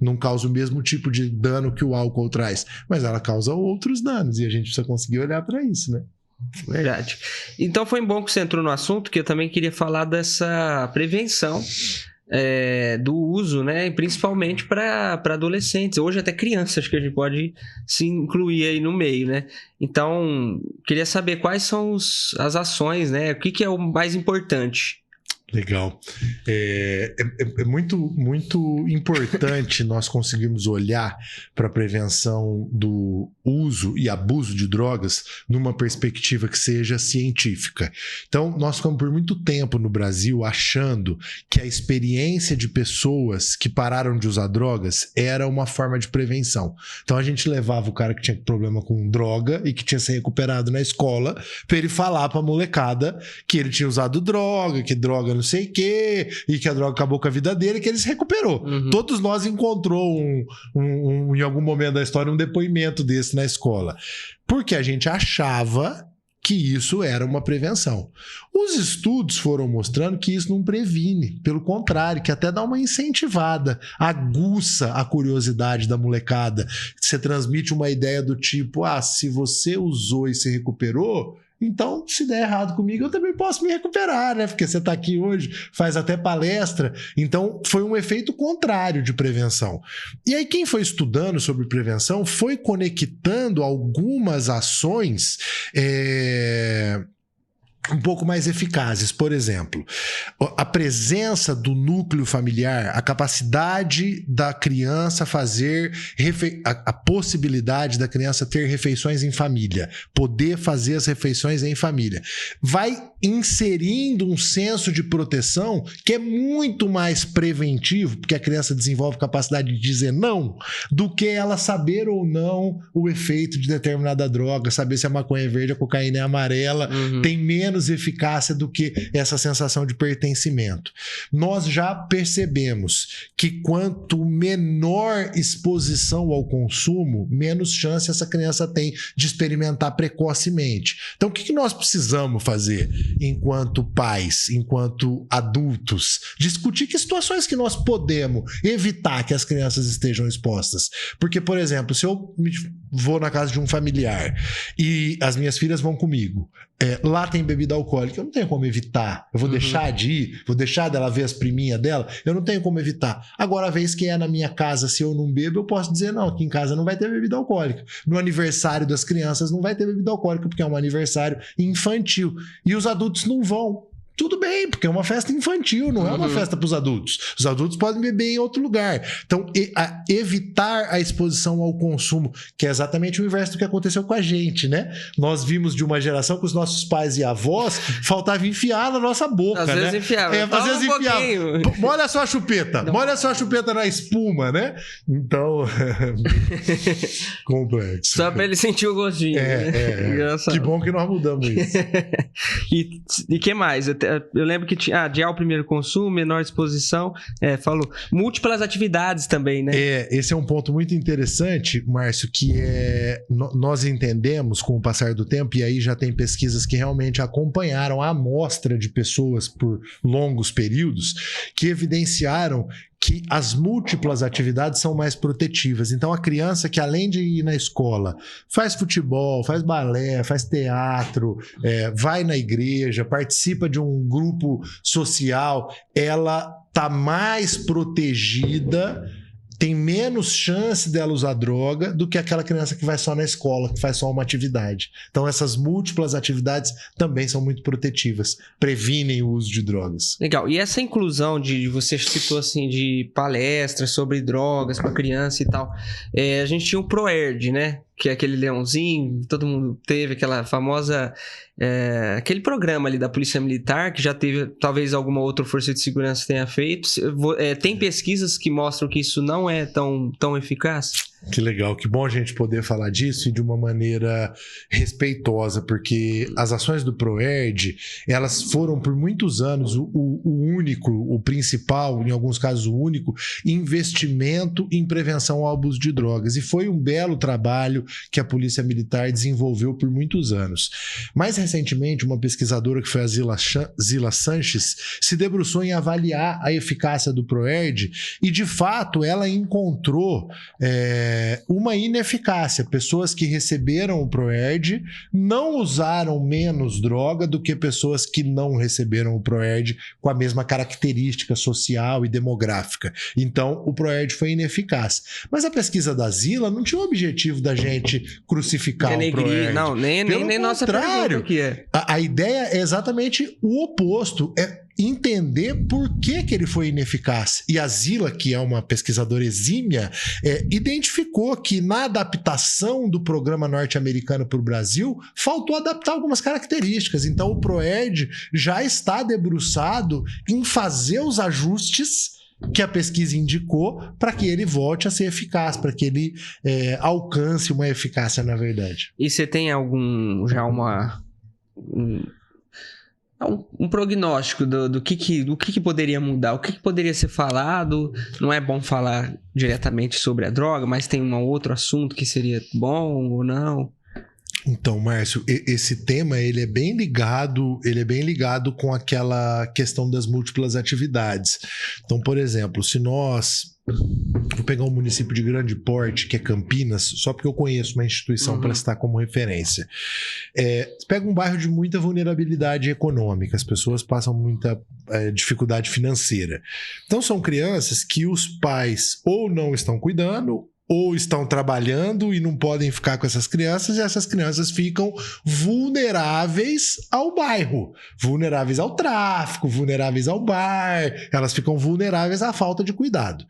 não causa o mesmo tipo de dano que o álcool traz, mas ela causa outros danos e a gente precisa conseguir olhar para isso, né? Verdade. Então foi bom que você entrou no assunto, que eu também queria falar dessa prevenção do uso, né? Principalmente para adolescentes, hoje até crianças, que a gente pode se incluir aí no meio, né? Então, queria saber quais são as ações, né? O que é o mais importante? Legal. É muito, muito importante nós conseguirmos olhar para a prevenção do uso e abuso de drogas numa perspectiva que seja científica. Então, nós ficamos por muito tempo no Brasil achando que a experiência de pessoas que pararam de usar drogas era uma forma de prevenção. Então, a gente levava o cara que tinha problema com droga e que tinha se recuperado na escola para ele falar para a molecada que ele tinha usado droga, que droga não sei o quê, e que a droga acabou com a vida dele, que ele se recuperou. Uhum. Todos nós encontrou em algum momento da história um depoimento desse na escola. Porque a gente achava que isso era uma prevenção. Os estudos foram mostrando que isso não previne, pelo contrário, que até dá uma incentivada, aguça a curiosidade da molecada. Você transmite uma ideia do tipo, se você usou e se recuperou, então, se der errado comigo, eu também posso me recuperar, né? Porque você está aqui hoje, faz até palestra. Então, foi um efeito contrário de prevenção. E aí, quem foi estudando sobre prevenção foi conectando algumas ações um pouco mais eficazes. Por exemplo, a presença do núcleo familiar, a capacidade da criança fazer a possibilidade da criança ter refeições em família, poder fazer as refeições em família, vai inserindo um senso de proteção que é muito mais preventivo, porque a criança desenvolve capacidade de dizer não, do que ela saber ou não o efeito de determinada droga, saber se a maconha é verde, a cocaína é amarela, tem menos eficácia do que essa sensação de pertencimento. Nós já percebemos que quanto menor exposição ao consumo, menos chance essa criança tem de experimentar precocemente. Então, o que nós precisamos fazer enquanto pais, enquanto adultos? Discutir que situações que nós podemos evitar que as crianças estejam expostas. Porque, por exemplo, se eu vou na casa de um familiar e as minhas filhas vão comigo, lá tem bebida alcoólica, eu não tenho como evitar. Eu vou deixar de ir, vou deixar dela ver as priminhas dela, eu não tenho como evitar. Agora, a vez que é na minha casa, se eu não bebo, eu posso dizer, não, aqui em casa não vai ter bebida alcoólica. No aniversário das crianças não vai ter bebida alcoólica, porque é um aniversário infantil. E os adultos não vão. Tudo bem, porque é uma festa infantil, não é uma festa para os adultos. Os adultos podem beber em outro lugar. Então, evitar a exposição ao consumo, que é exatamente o inverso do que aconteceu com a gente, né? Nós vimos de uma geração que os nossos pais e avós faltava enfiar na nossa boca, às vezes enfiava. Às vezes enfiava. Molha só a chupeta. Molha só a chupeta na espuma, né? Então, complexo. Só para ele sentir o gostinho. Que bom que nós mudamos isso. E que mais? Eu lembro que tinha adiar o primeiro consumo, menor exposição, falou. Múltiplas atividades também, né? Esse é um ponto muito interessante, Márcio, que nós entendemos com o passar do tempo, e aí já tem pesquisas que realmente acompanharam a amostra de pessoas por longos períodos, que evidenciaram que as múltiplas atividades são mais protetivas. Então, a criança que, além de ir na escola, faz futebol, faz balé, faz teatro, vai na igreja, participa de um grupo social, ela está mais protegida, tem menos chance dela usar droga do que aquela criança que vai só na escola, que faz só uma atividade. Então, essas múltiplas atividades também são muito protetivas, previnem o uso de drogas. Legal. E essa inclusão você citou assim, de palestras sobre drogas para criança e tal, a gente tinha o ProERD, né? Que é aquele leãozinho, todo mundo teve aquela famosa... aquele programa ali da Polícia Militar, que já teve, talvez alguma outra força de segurança tenha feito. Tem pesquisas que mostram que isso não é tão eficaz? Que legal, que bom a gente poder falar disso e de uma maneira respeitosa, porque as ações do ProERD, elas foram por muitos anos o único, o principal, em alguns casos o único, investimento em prevenção ao abuso de drogas. E foi um belo trabalho que a Polícia Militar desenvolveu por muitos anos. Mais recentemente, uma pesquisadora que foi a Zila Sanches se debruçou em avaliar a eficácia do ProERD e, de fato, ela encontrou uma ineficácia. Pessoas que receberam o ProERD não usaram menos droga do que pessoas que não receberam o ProERD com a mesma característica social e demográfica. Então, o ProERD foi ineficaz. Mas a pesquisa da Zila não tinha o objetivo da gente crucificar o ProERD. Não, nem nossa pergunta que é. A ideia é exatamente o oposto. É entender por que ele foi ineficaz. E a Zila, que é uma pesquisadora exímia, identificou que na adaptação do programa norte-americano para o Brasil, faltou adaptar algumas características. Então, o ProERD já está debruçado em fazer os ajustes que a pesquisa indicou para que ele volte a ser eficaz, para que ele alcance uma eficácia, na verdade. E você tem um prognóstico do que poderia mudar, o que poderia ser falado? Não é bom falar diretamente sobre a droga, mas tem um outro assunto que seria bom ou não? Então, Márcio, esse tema ele é bem ligado com aquela questão das múltiplas atividades. Então, por exemplo, se nós... Vou pegar um município de grande porte, que é Campinas, só porque eu conheço uma instituição para citar como referência. Você pega um bairro de muita vulnerabilidade econômica, as pessoas passam muita dificuldade financeira. Então, são crianças que os pais ou não estão cuidando, ou estão trabalhando e não podem ficar com essas crianças, e essas crianças ficam vulneráveis ao bairro, vulneráveis ao tráfico, vulneráveis ao bar, elas ficam vulneráveis à falta de cuidado.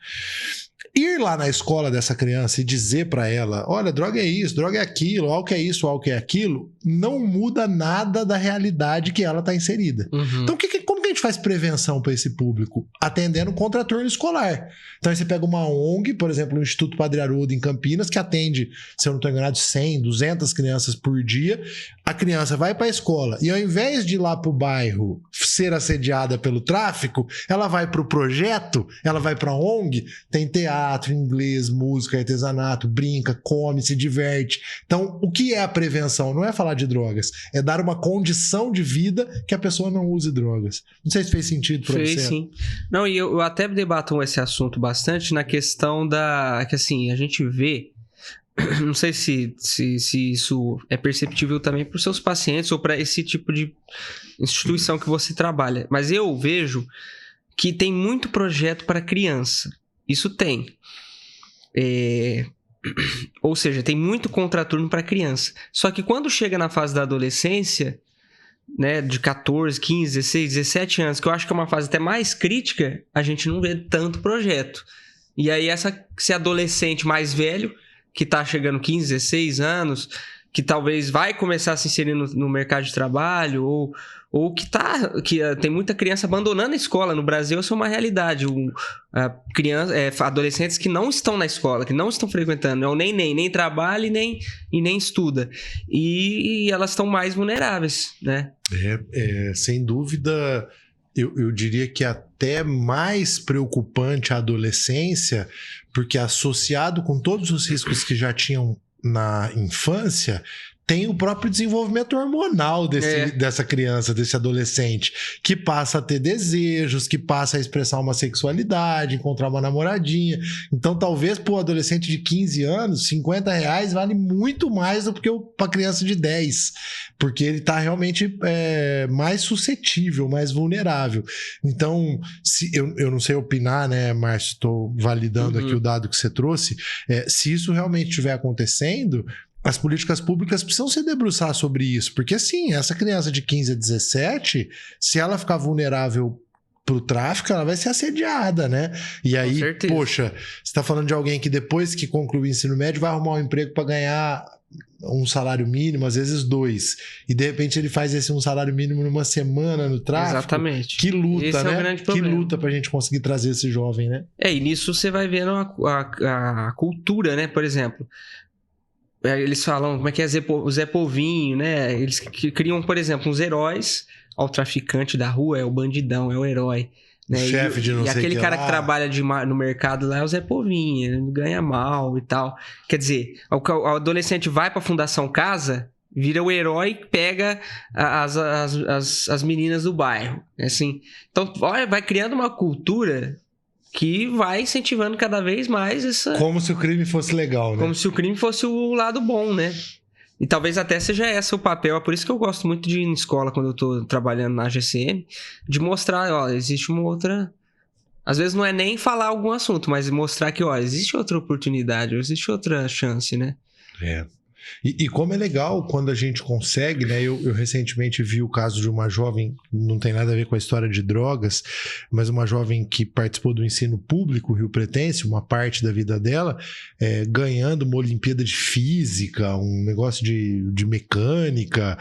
Ir lá na escola dessa criança e dizer para ela, olha, droga é isso, droga é aquilo, álcool é isso, álcool é aquilo, não muda nada da realidade que ela está inserida. Então, como que a gente faz prevenção para esse público? Atendendo contraturno escolar. Então, aí você pega uma ONG, por exemplo, o Instituto Padre Haroldo em Campinas, que atende, se eu não estou enganado, 100, 200 crianças por dia. A criança vai para a escola e, ao invés de ir lá para o bairro ser assediada pelo tráfico, ela vai para o projeto, ela vai para a ONG, tem teatro, inglês, música, artesanato, brinca, come, se diverte. Então, o que é a prevenção? Não é falar de drogas, é dar uma condição de vida que a pessoa não use drogas. Não sei se fez sentido para você. Fez, sim. Não, e eu até debato esse assunto bastante na questão que assim, a gente vê, não sei se isso é perceptível também para os seus pacientes ou para esse tipo de instituição que você trabalha, mas eu vejo que tem muito projeto para criança. Isso tem. Ou seja, tem muito contraturno para criança. Só que quando chega na fase da adolescência, né, de 14, 15, 16, 17 anos, que eu acho que é uma fase até mais crítica, a gente não vê tanto projeto. E aí esse adolescente mais velho, que tá chegando 15, 16 anos, que talvez vai começar a se inserir no mercado de trabalho, ou que tem muita criança abandonando a escola. No Brasil, isso é uma realidade. Adolescentes que não estão na escola, que não estão frequentando, nem trabalha e nem estuda. E elas estão mais vulneráveis, né? Sem dúvida, eu diria que até mais preocupante a adolescência, porque associado com todos os riscos que já tinham na infância, tem o próprio desenvolvimento hormonal dessa criança, desse adolescente, que passa a ter desejos, que passa a expressar uma sexualidade, encontrar uma namoradinha. Então, talvez para o adolescente de 15 anos, R$50 vale muito mais do que para a criança de 10, porque ele está realmente mais suscetível, mais vulnerável. Então, eu não sei opinar, né, Márcio? Estou validando aqui o dado que você trouxe. Se isso realmente estiver acontecendo, as políticas públicas precisam se debruçar sobre isso, porque assim, essa criança de 15 a 17, se ela ficar vulnerável pro tráfico, ela vai ser assediada, né? E aí, poxa, você tá falando de alguém que depois que conclui o ensino médio vai arrumar um emprego para ganhar um salário mínimo, às vezes 2, e de repente ele faz esse um salário mínimo numa semana no tráfico. Exatamente. Que luta, esse né? É o grande problema. Que luta pra gente conseguir trazer esse jovem, né? E nisso você vai vendo a cultura, né? Por exemplo, eles falam, como é que é o Zé Povinho, né? Eles criam, por exemplo, uns heróis. O traficante da rua é o bandidão, é o herói. Né? O chefe de não sei o que. E aquele cara lá, que trabalha no mercado lá é o Zé Povinho, ele ganha mal e tal. Quer dizer, o adolescente vai pra Fundação Casa vira o herói que pega as meninas do bairro. Assim, então, olha, vai criando uma cultura que vai incentivando cada vez mais essa... Como se o crime fosse legal, né? Como se o crime fosse o lado bom, né? E talvez até seja esse o papel. É por isso que eu gosto muito de ir em escola, quando eu tô trabalhando na GCM, de mostrar, ó, existe uma outra... Às vezes não é nem falar algum assunto, mas mostrar que, ó, existe outra oportunidade, existe outra chance, né? É. E como é legal quando a gente consegue, né? Eu recentemente vi o caso de uma jovem, não tem nada a ver com a história de drogas, mas uma jovem que participou do ensino público rio-pretense, uma parte da vida dela, ganhando uma Olimpíada de Física, um negócio de mecânica.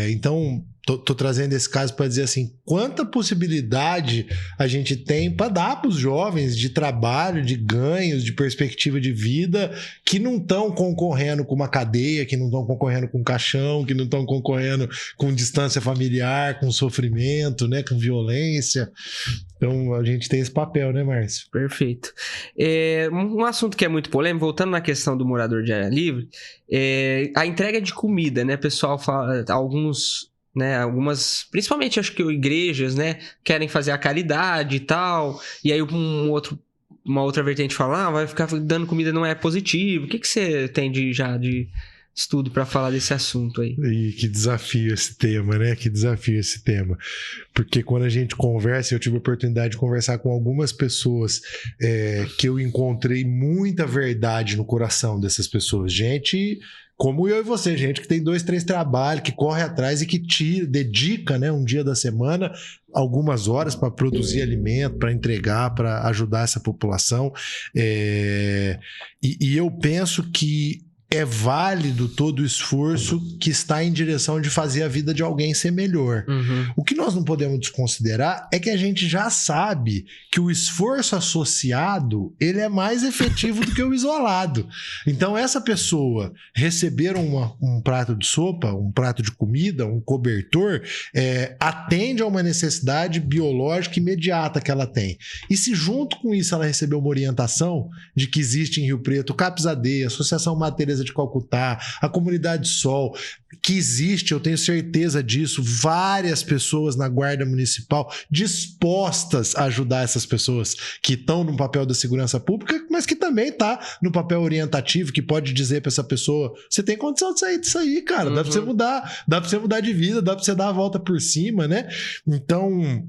Então, tô trazendo esse caso para dizer assim, quanta possibilidade a gente tem para dar para os jovens de trabalho, de ganhos, de perspectiva de vida, que não estão concorrendo com uma cadeia, que não estão concorrendo com caixão, que não estão concorrendo com distância familiar, com sofrimento, né, com violência. Então a gente tem esse papel, né, Márcio? Perfeito. Um assunto que é muito polêmico, voltando na questão do morador de área livre, a entrega de comida, né? O pessoal fala, algumas, principalmente acho que igrejas, né, querem fazer a caridade e tal, e aí uma outra vertente fala, vai ficar dando comida não é positivo. O que você tem de estudo para falar desse assunto aí? E que desafio esse tema, né? Que desafio esse tema. Porque quando a gente conversa, eu tive a oportunidade de conversar com algumas pessoas que eu encontrei muita verdade no coração dessas pessoas. Gente como eu e você, gente que tem 2, 3 trabalhos, que corre atrás e que dedica, né, um dia da semana, algumas horas para produzir alimento, para entregar, para ajudar essa população. E eu penso que é válido todo o esforço que está em direção de fazer a vida de alguém ser melhor. Uhum. O que nós não podemos desconsiderar é que a gente já sabe que o esforço associado, ele é mais efetivo do que o isolado. Então, essa pessoa receber um prato de sopa, um prato de comida, um cobertor, atende a uma necessidade biológica imediata que ela tem. E se junto com isso ela receber uma orientação de que existe em Rio Preto o CAPS-AD, Associação Madre Teresa de Calcutá, a Comunidade Sol, que existe, eu tenho certeza disso, várias pessoas na Guarda Municipal dispostas a ajudar essas pessoas que estão no papel da segurança pública, mas que também está no papel orientativo, que pode dizer para essa pessoa, você tem condição de sair disso aí, cara, dá para você mudar de vida, dá para você dar a volta por cima, né? Então...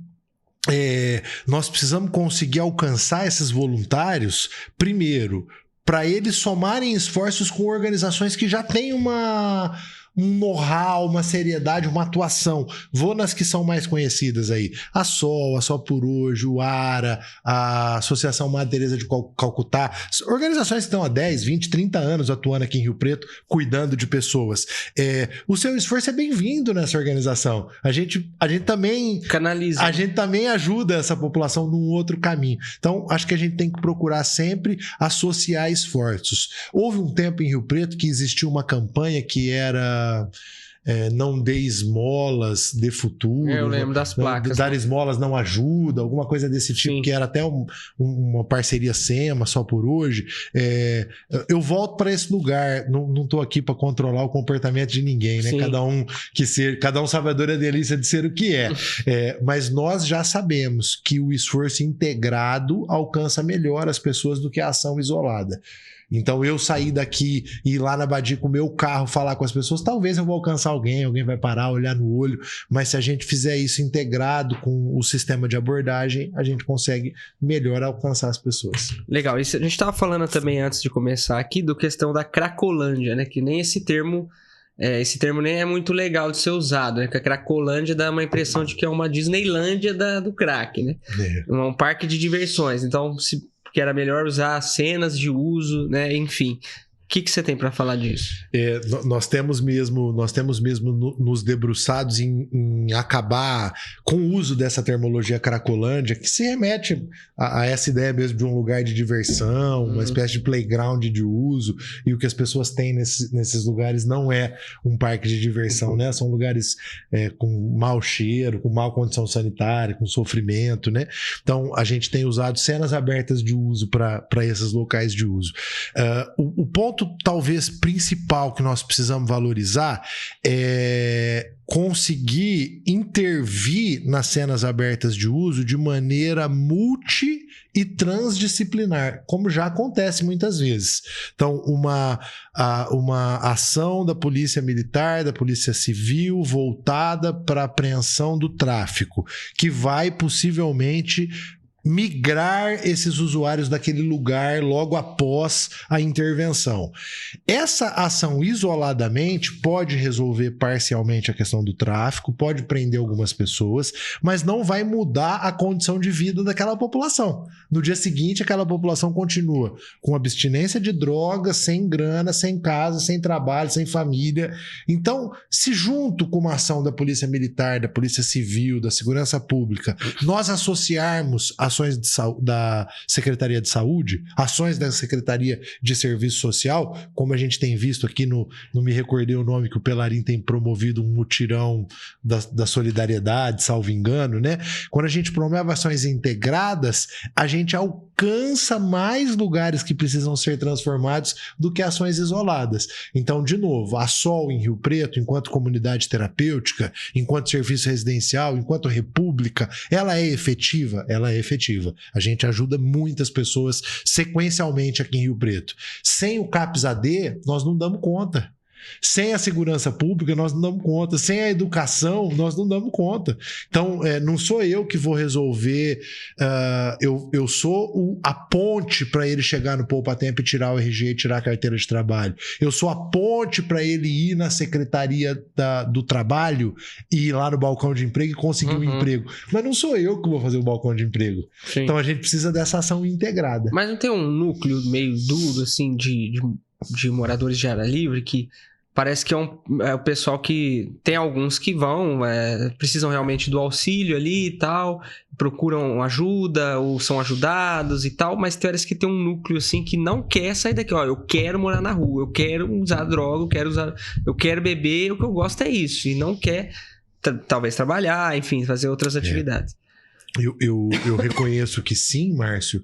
nós precisamos conseguir alcançar esses voluntários, primeiro, para eles somarem esforços com organizações que já têm um know-how, uma seriedade, uma atuação. Vou nas que são mais conhecidas aí. A Sol por Hoje, o ARA, a Associação Madre Teresa de Calcutá. Organizações que estão há 10, 20, 30 anos atuando aqui em Rio Preto, cuidando de pessoas. O seu esforço é bem-vindo nessa organização. A gente também canaliza. A gente também ajuda essa população num outro caminho. Então, acho que a gente tem que procurar sempre associar esforços. Houve um tempo em Rio Preto que existiu uma campanha que era não dê esmolas, dê futuro. Eu lembro das placas. Dar esmolas não ajuda, alguma coisa desse tipo. Sim. Que era até uma parceria SEMA, Só por Hoje. Eu volto para esse lugar, não estou aqui para controlar o comportamento de ninguém, né? Cada um sabe a dor e a delícia de ser o que é. Mas nós já sabemos que o esforço integrado alcança melhor as pessoas do que a ação isolada. Então, eu sair daqui e ir lá na Badia com o meu carro, falar com as pessoas, talvez eu vou alcançar alguém vai parar, olhar no olho, mas se a gente fizer isso integrado com o sistema de abordagem, a gente consegue melhor alcançar as pessoas. Legal, isso a gente estava falando também antes de começar aqui do questão da Cracolândia, né? Que nem esse termo nem é muito legal de ser usado, né? Porque a Cracolândia dá uma impressão de que é uma Disneylândia do crack, né? Um parque de diversões. Então, que era melhor usar cenas de uso, né? Enfim. O que você tem para falar disso? Nós temos mesmo nos debruçados em acabar com o uso dessa terminologia Cracolândia, que se remete a essa ideia mesmo de um lugar de diversão, uma espécie de playground de uso, e o que as pessoas têm nesses lugares não é um parque de diversão, né? São lugares com mau cheiro, com má condição sanitária, com sofrimento, né? Então, a gente tem usado cenas abertas de uso para esses locais de uso. O ponto ponto, talvez, principal que nós precisamos valorizar é conseguir intervir nas cenas abertas de uso de maneira multi e transdisciplinar, como já acontece muitas vezes. Então, uma ação da Polícia Militar, da Polícia Civil, voltada para a apreensão do tráfico, que vai possivelmente migrar esses usuários daquele lugar logo após a intervenção. Essa ação isoladamente pode resolver parcialmente a questão do tráfico, pode prender algumas pessoas, mas não vai mudar a condição de vida daquela população. No dia seguinte, aquela população continua com abstinência de drogas, sem grana, sem casa, sem trabalho, sem família. Então, se junto com uma ação da Polícia Militar, da Polícia Civil, da Segurança Pública, nós associarmos ações da Secretaria de Saúde, ações da Secretaria de Serviço Social, como a gente tem visto aqui não me recordei o nome, que o Pelarim tem promovido um mutirão da solidariedade, salvo engano, né? Quando a gente promove ações integradas, a gente alcança mais lugares que precisam ser transformados do que ações isoladas. Então, de novo, a SOL em Rio Preto, enquanto comunidade terapêutica, enquanto serviço residencial, enquanto república, ela é efetiva? Ela é efetiva. A gente ajuda muitas pessoas sequencialmente aqui em Rio Preto. Sem o CAPS-AD, nós não damos conta. Sem a segurança pública, nós não damos conta. Sem a educação, nós não damos conta. Então, não sou eu que vou resolver. Eu sou a ponte para ele chegar no Poupa Tempo e tirar o RG e tirar a carteira de trabalho. Eu sou a ponte para ele ir na Secretaria do Trabalho e ir lá no balcão de emprego e conseguir um emprego. Mas não sou eu que vou fazer o balcão de emprego. Sim. Então, a gente precisa dessa ação integrada. Mas não tem um núcleo meio duro, assim, de moradores de área livre que... Parece que é o pessoal que... Tem alguns que precisam realmente do auxílio ali e tal, procuram ajuda ou são ajudados e tal, mas parece que tem um núcleo assim que não quer sair daqui. Ó, eu quero morar na rua, eu quero usar droga, eu quero beber, o que eu gosto é isso. E não quer, talvez, trabalhar, enfim, fazer outras atividades. Eu reconheço que sim, Márcio,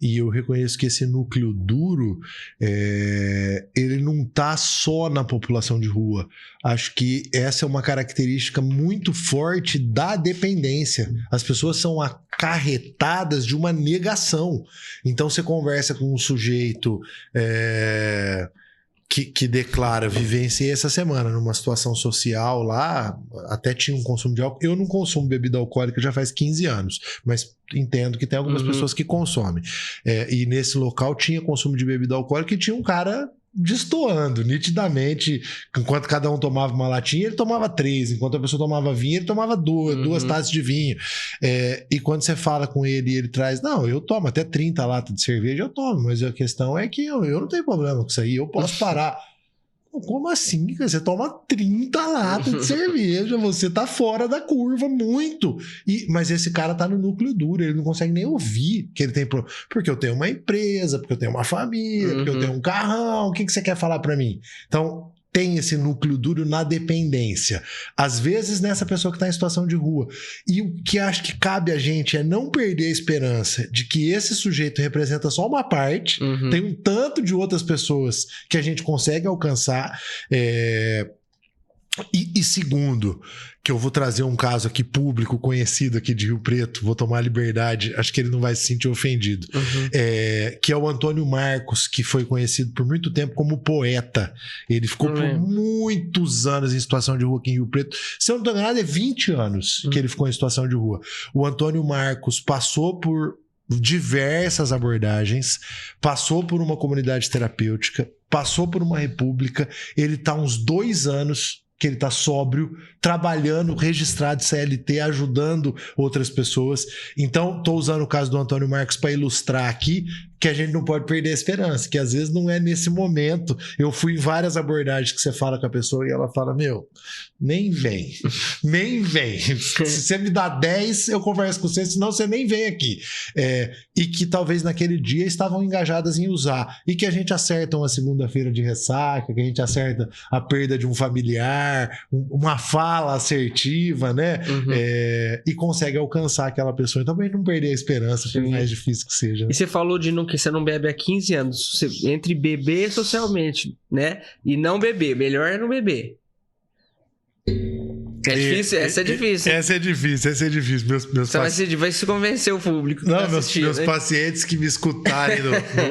e eu reconheço que esse núcleo duro, ele não está só na população de rua. Acho que essa é uma característica muito forte da dependência. As pessoas são acarretadas de uma negação. Então você conversa com um sujeito... Que declara, vivenciei essa semana numa situação social lá, até tinha um consumo de álcool. Eu não consumo bebida alcoólica já faz 15 anos, mas entendo que tem algumas pessoas que consomem. E nesse local tinha consumo de bebida alcoólica e tinha um cara destoando, nitidamente. Enquanto cada um tomava uma latinha, ele tomava 3. Enquanto a pessoa tomava vinho, ele tomava duas taças de vinho. E quando você fala com ele e ele traz, não, eu tomo até 30 latas de cerveja, eu tomo, mas a questão é que eu não tenho problema com isso aí, eu posso parar. Como assim? Você toma 30 latas de cerveja, você tá fora da curva muito. Mas esse cara tá no núcleo duro, ele não consegue nem ouvir que ele tem problema. Porque eu tenho uma empresa, porque eu tenho uma família, porque eu tenho um carrão, o que você quer falar pra mim? Então, tem esse núcleo duro na dependência. Às vezes nessa pessoa que está em situação de rua. E o que acho que cabe a gente é não perder a esperança de que esse sujeito representa só uma parte, tem um tanto de outras pessoas que a gente consegue alcançar. E segundo, que eu vou trazer um caso aqui público, conhecido aqui de Rio Preto, vou tomar a liberdade, acho que ele não vai se sentir ofendido, que é o Antônio Marcos, que foi conhecido por muito tempo como poeta. Ele ficou por muitos anos em situação de rua aqui em Rio Preto. Se eu não estou enganado, é 20 anos que ele ficou em situação de rua. O Antônio Marcos passou por diversas abordagens, passou por uma comunidade terapêutica, passou por uma república, ele está há uns 2 anos que ele está sóbrio, trabalhando, registrado CLT, ajudando outras pessoas. Então, estou usando o caso do Antônio Marcos para ilustrar aqui que a gente não pode perder a esperança, que às vezes não é nesse momento. Eu fui em várias abordagens que você fala com a pessoa e ela fala, nem vem. Se você me dá 10, eu converso com você, senão você nem vem aqui. E que talvez naquele dia estavam engajadas em usar. E que a gente acerta uma segunda-feira de ressaca, que a gente acerta a perda de um familiar, uma fala assertiva, né? E consegue alcançar aquela pessoa. Então, pra gente não perder a esperança, por mais difícil que seja. E você falou de não que você não bebe há 15 anos, entre beber socialmente, né, e não beber, melhor é não beber. É difícil, essa é difícil. Essa é difícil. Você vai se convencer o público. Não, meus pacientes que me escutarem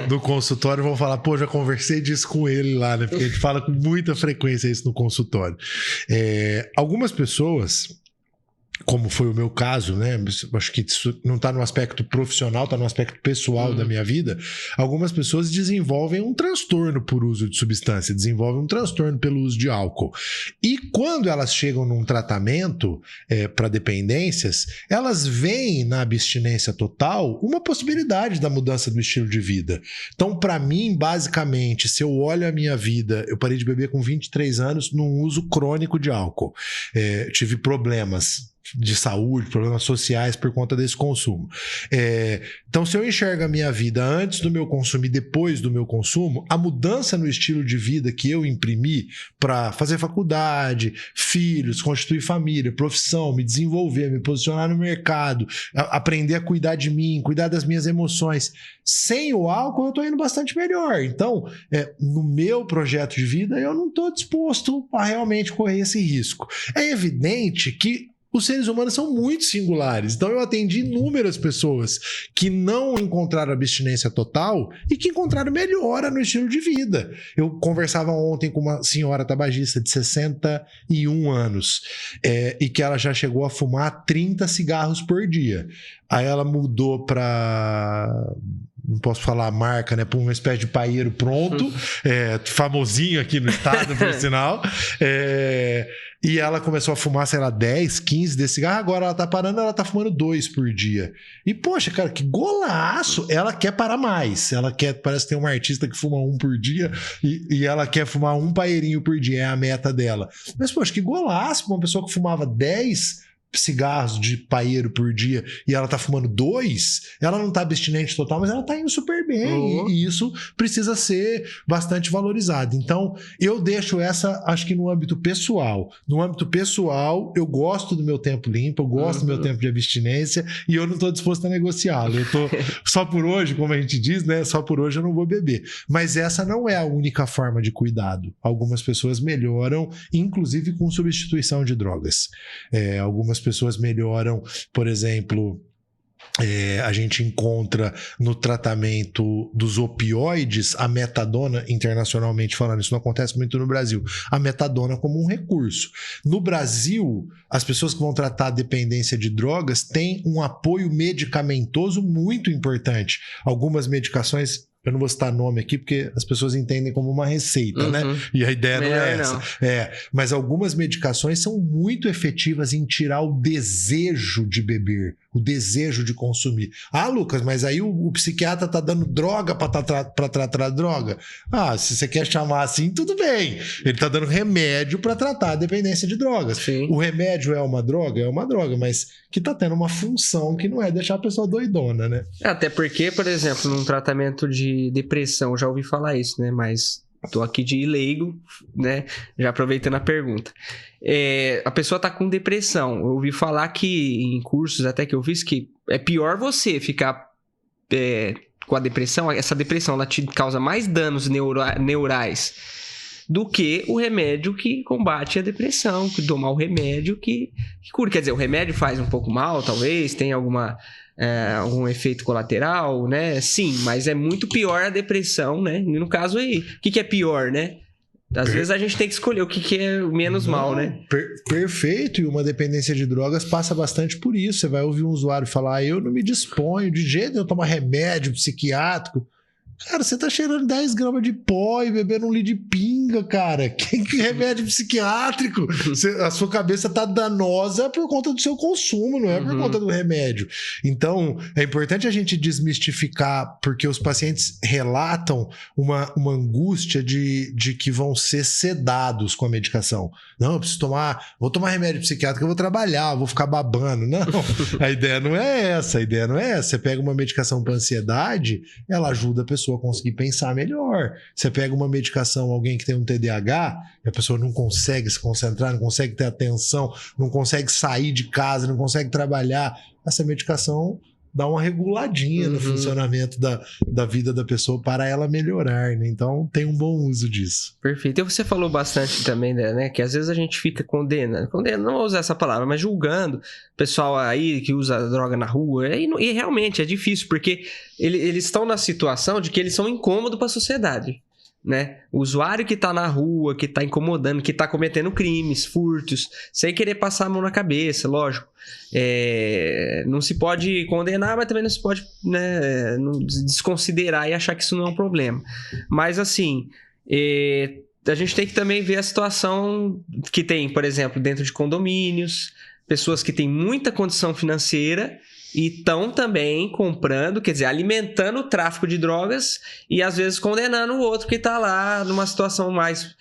do consultório vão falar, pô, já conversei disso com ele lá, né? Porque a gente fala com muita frequência isso no consultório. Algumas pessoas, como foi o meu caso, né? Acho que isso não está no aspecto profissional, está no aspecto pessoal da minha vida. Algumas pessoas desenvolvem um transtorno por uso de substância, desenvolvem um transtorno pelo uso de álcool. E quando elas chegam num tratamento para dependências, elas veem na abstinência total uma possibilidade da mudança do estilo de vida. Então, para mim, basicamente, se eu olho a minha vida, eu parei de beber com 23 anos num uso crônico de álcool. Tive problemas de saúde, problemas sociais por conta desse consumo. Então, se eu enxergo a minha vida antes do meu consumo e depois do meu consumo, a mudança no estilo de vida que eu imprimi para fazer faculdade, filhos, constituir família, profissão, me desenvolver, me posicionar no mercado, aprender a cuidar de mim, cuidar das minhas emoções, sem o álcool eu estou indo bastante melhor. Então, no meu projeto de vida, eu não estou disposto a realmente correr esse risco. É evidente que os seres humanos são muito singulares. Então eu atendi inúmeras pessoas que não encontraram abstinência total e que encontraram melhora no estilo de vida. Eu conversava ontem com uma senhora tabagista de 61 anos e que ela já chegou a fumar 30 cigarros por dia. Aí ela mudou para... não posso falar a marca, né? Por uma espécie de paeiro pronto, famosinho aqui no estado, por sinal. E ela começou a fumar, sei lá, 10, 15 desse cigarro. Agora ela tá parando, ela tá fumando 2 por dia. E, poxa, cara, que golaço! Ela quer parar mais. Ela quer, parece que tem uma artista que fuma 1 por dia e ela quer fumar 1 paeirinho por dia, é a meta dela. Mas, poxa, que golaço pra uma pessoa que fumava 10 cigarros de paeiro por dia e ela tá fumando 2, ela não tá abstinente total, mas ela tá indo super bem e isso precisa ser bastante valorizado. Então, eu deixo essa, acho que no âmbito pessoal. No âmbito pessoal, eu gosto do meu tempo limpo, eu gosto do meu tempo de abstinência e eu não tô disposto a negociá-lo. Eu tô só por hoje, como a gente diz, né? Só por hoje eu não vou beber. Mas essa não é a única forma de cuidado. Algumas pessoas melhoram, inclusive com substituição de drogas. Algumas pessoas melhoram, por exemplo, a gente encontra no tratamento dos opioides a metadona, internacionalmente falando, isso não acontece muito no Brasil, a metadona como um recurso. No Brasil, as pessoas que vão tratar a dependência de drogas têm um apoio medicamentoso muito importante. Algumas medicações, eu não vou citar nome aqui porque as pessoas entendem como uma receita, né? E a ideia não é essa. Mas algumas medicações são muito efetivas em tirar o desejo de beber, o desejo de consumir. Ah, Lucas, mas aí o psiquiatra tá dando droga para tratar a droga? Ah, se você quer chamar assim, tudo bem. Ele tá dando remédio para tratar a dependência de drogas. Sim. O remédio é uma droga? É uma droga, mas que tá tendo uma função que não é deixar a pessoa doidona, né? Até porque, por exemplo, num tratamento de depressão, já ouvi falar isso, né? Mas tô aqui de leigo, né? Já aproveitando a pergunta. A pessoa tá com depressão. Eu ouvi falar que em cursos até que eu fiz que é pior você ficar com a depressão. Essa depressão, ela te causa mais danos neurais do que o remédio que combate a depressão, que tomar o remédio que cura. Quer dizer, o remédio faz um pouco mal, talvez, tem algum efeito colateral, né? Sim, mas é muito pior a depressão, né? E no caso aí, o que é pior, né? Às vezes a gente tem que escolher o que é menos mal, né? Perfeito, e uma dependência de drogas passa bastante por isso. Você vai ouvir um usuário falar, eu não me disponho de jeito nenhum a tomar remédio psiquiátrico. Cara, você tá cheirando 10 gramas de pó e bebendo 1 litro de pinga, cara. Que remédio psiquiátrico? A sua cabeça tá danosa por conta do seu consumo, não é por conta do remédio. Então, é importante a gente desmistificar, porque os pacientes relatam uma angústia de que vão ser sedados com a medicação. Não, eu preciso vou tomar remédio psiquiátrico, eu vou trabalhar, eu vou ficar babando. Não, a ideia não é essa, Você pega uma medicação para ansiedade, ela ajuda a pessoa a conseguir pensar melhor. Você pega uma medicação, alguém que tem um TDAH, e a pessoa não consegue se concentrar, não consegue ter atenção, não consegue sair de casa, não consegue trabalhar. Essa medicação dar uma reguladinha no funcionamento da vida da pessoa para ela melhorar, né? Então tem um bom uso disso. Perfeito. E você falou bastante também, né, que às vezes a gente fica condenando, não vou usar essa palavra, mas julgando o pessoal aí que usa droga na rua, e realmente é difícil, porque eles estão na situação de que eles são incômodos para a sociedade. Né? O usuário que tá na rua, que tá incomodando, que tá cometendo crimes, furtos, sem querer passar a mão na cabeça, lógico. Não se pode condenar, mas também não se pode, né, desconsiderar e achar que isso não é um problema. Mas assim, a gente tem que também ver a situação que tem, por exemplo, dentro de condomínios, pessoas que têm muita condição financeira e estão também comprando, quer dizer, alimentando o tráfico de drogas e às vezes condenando o outro que está lá numa situação mais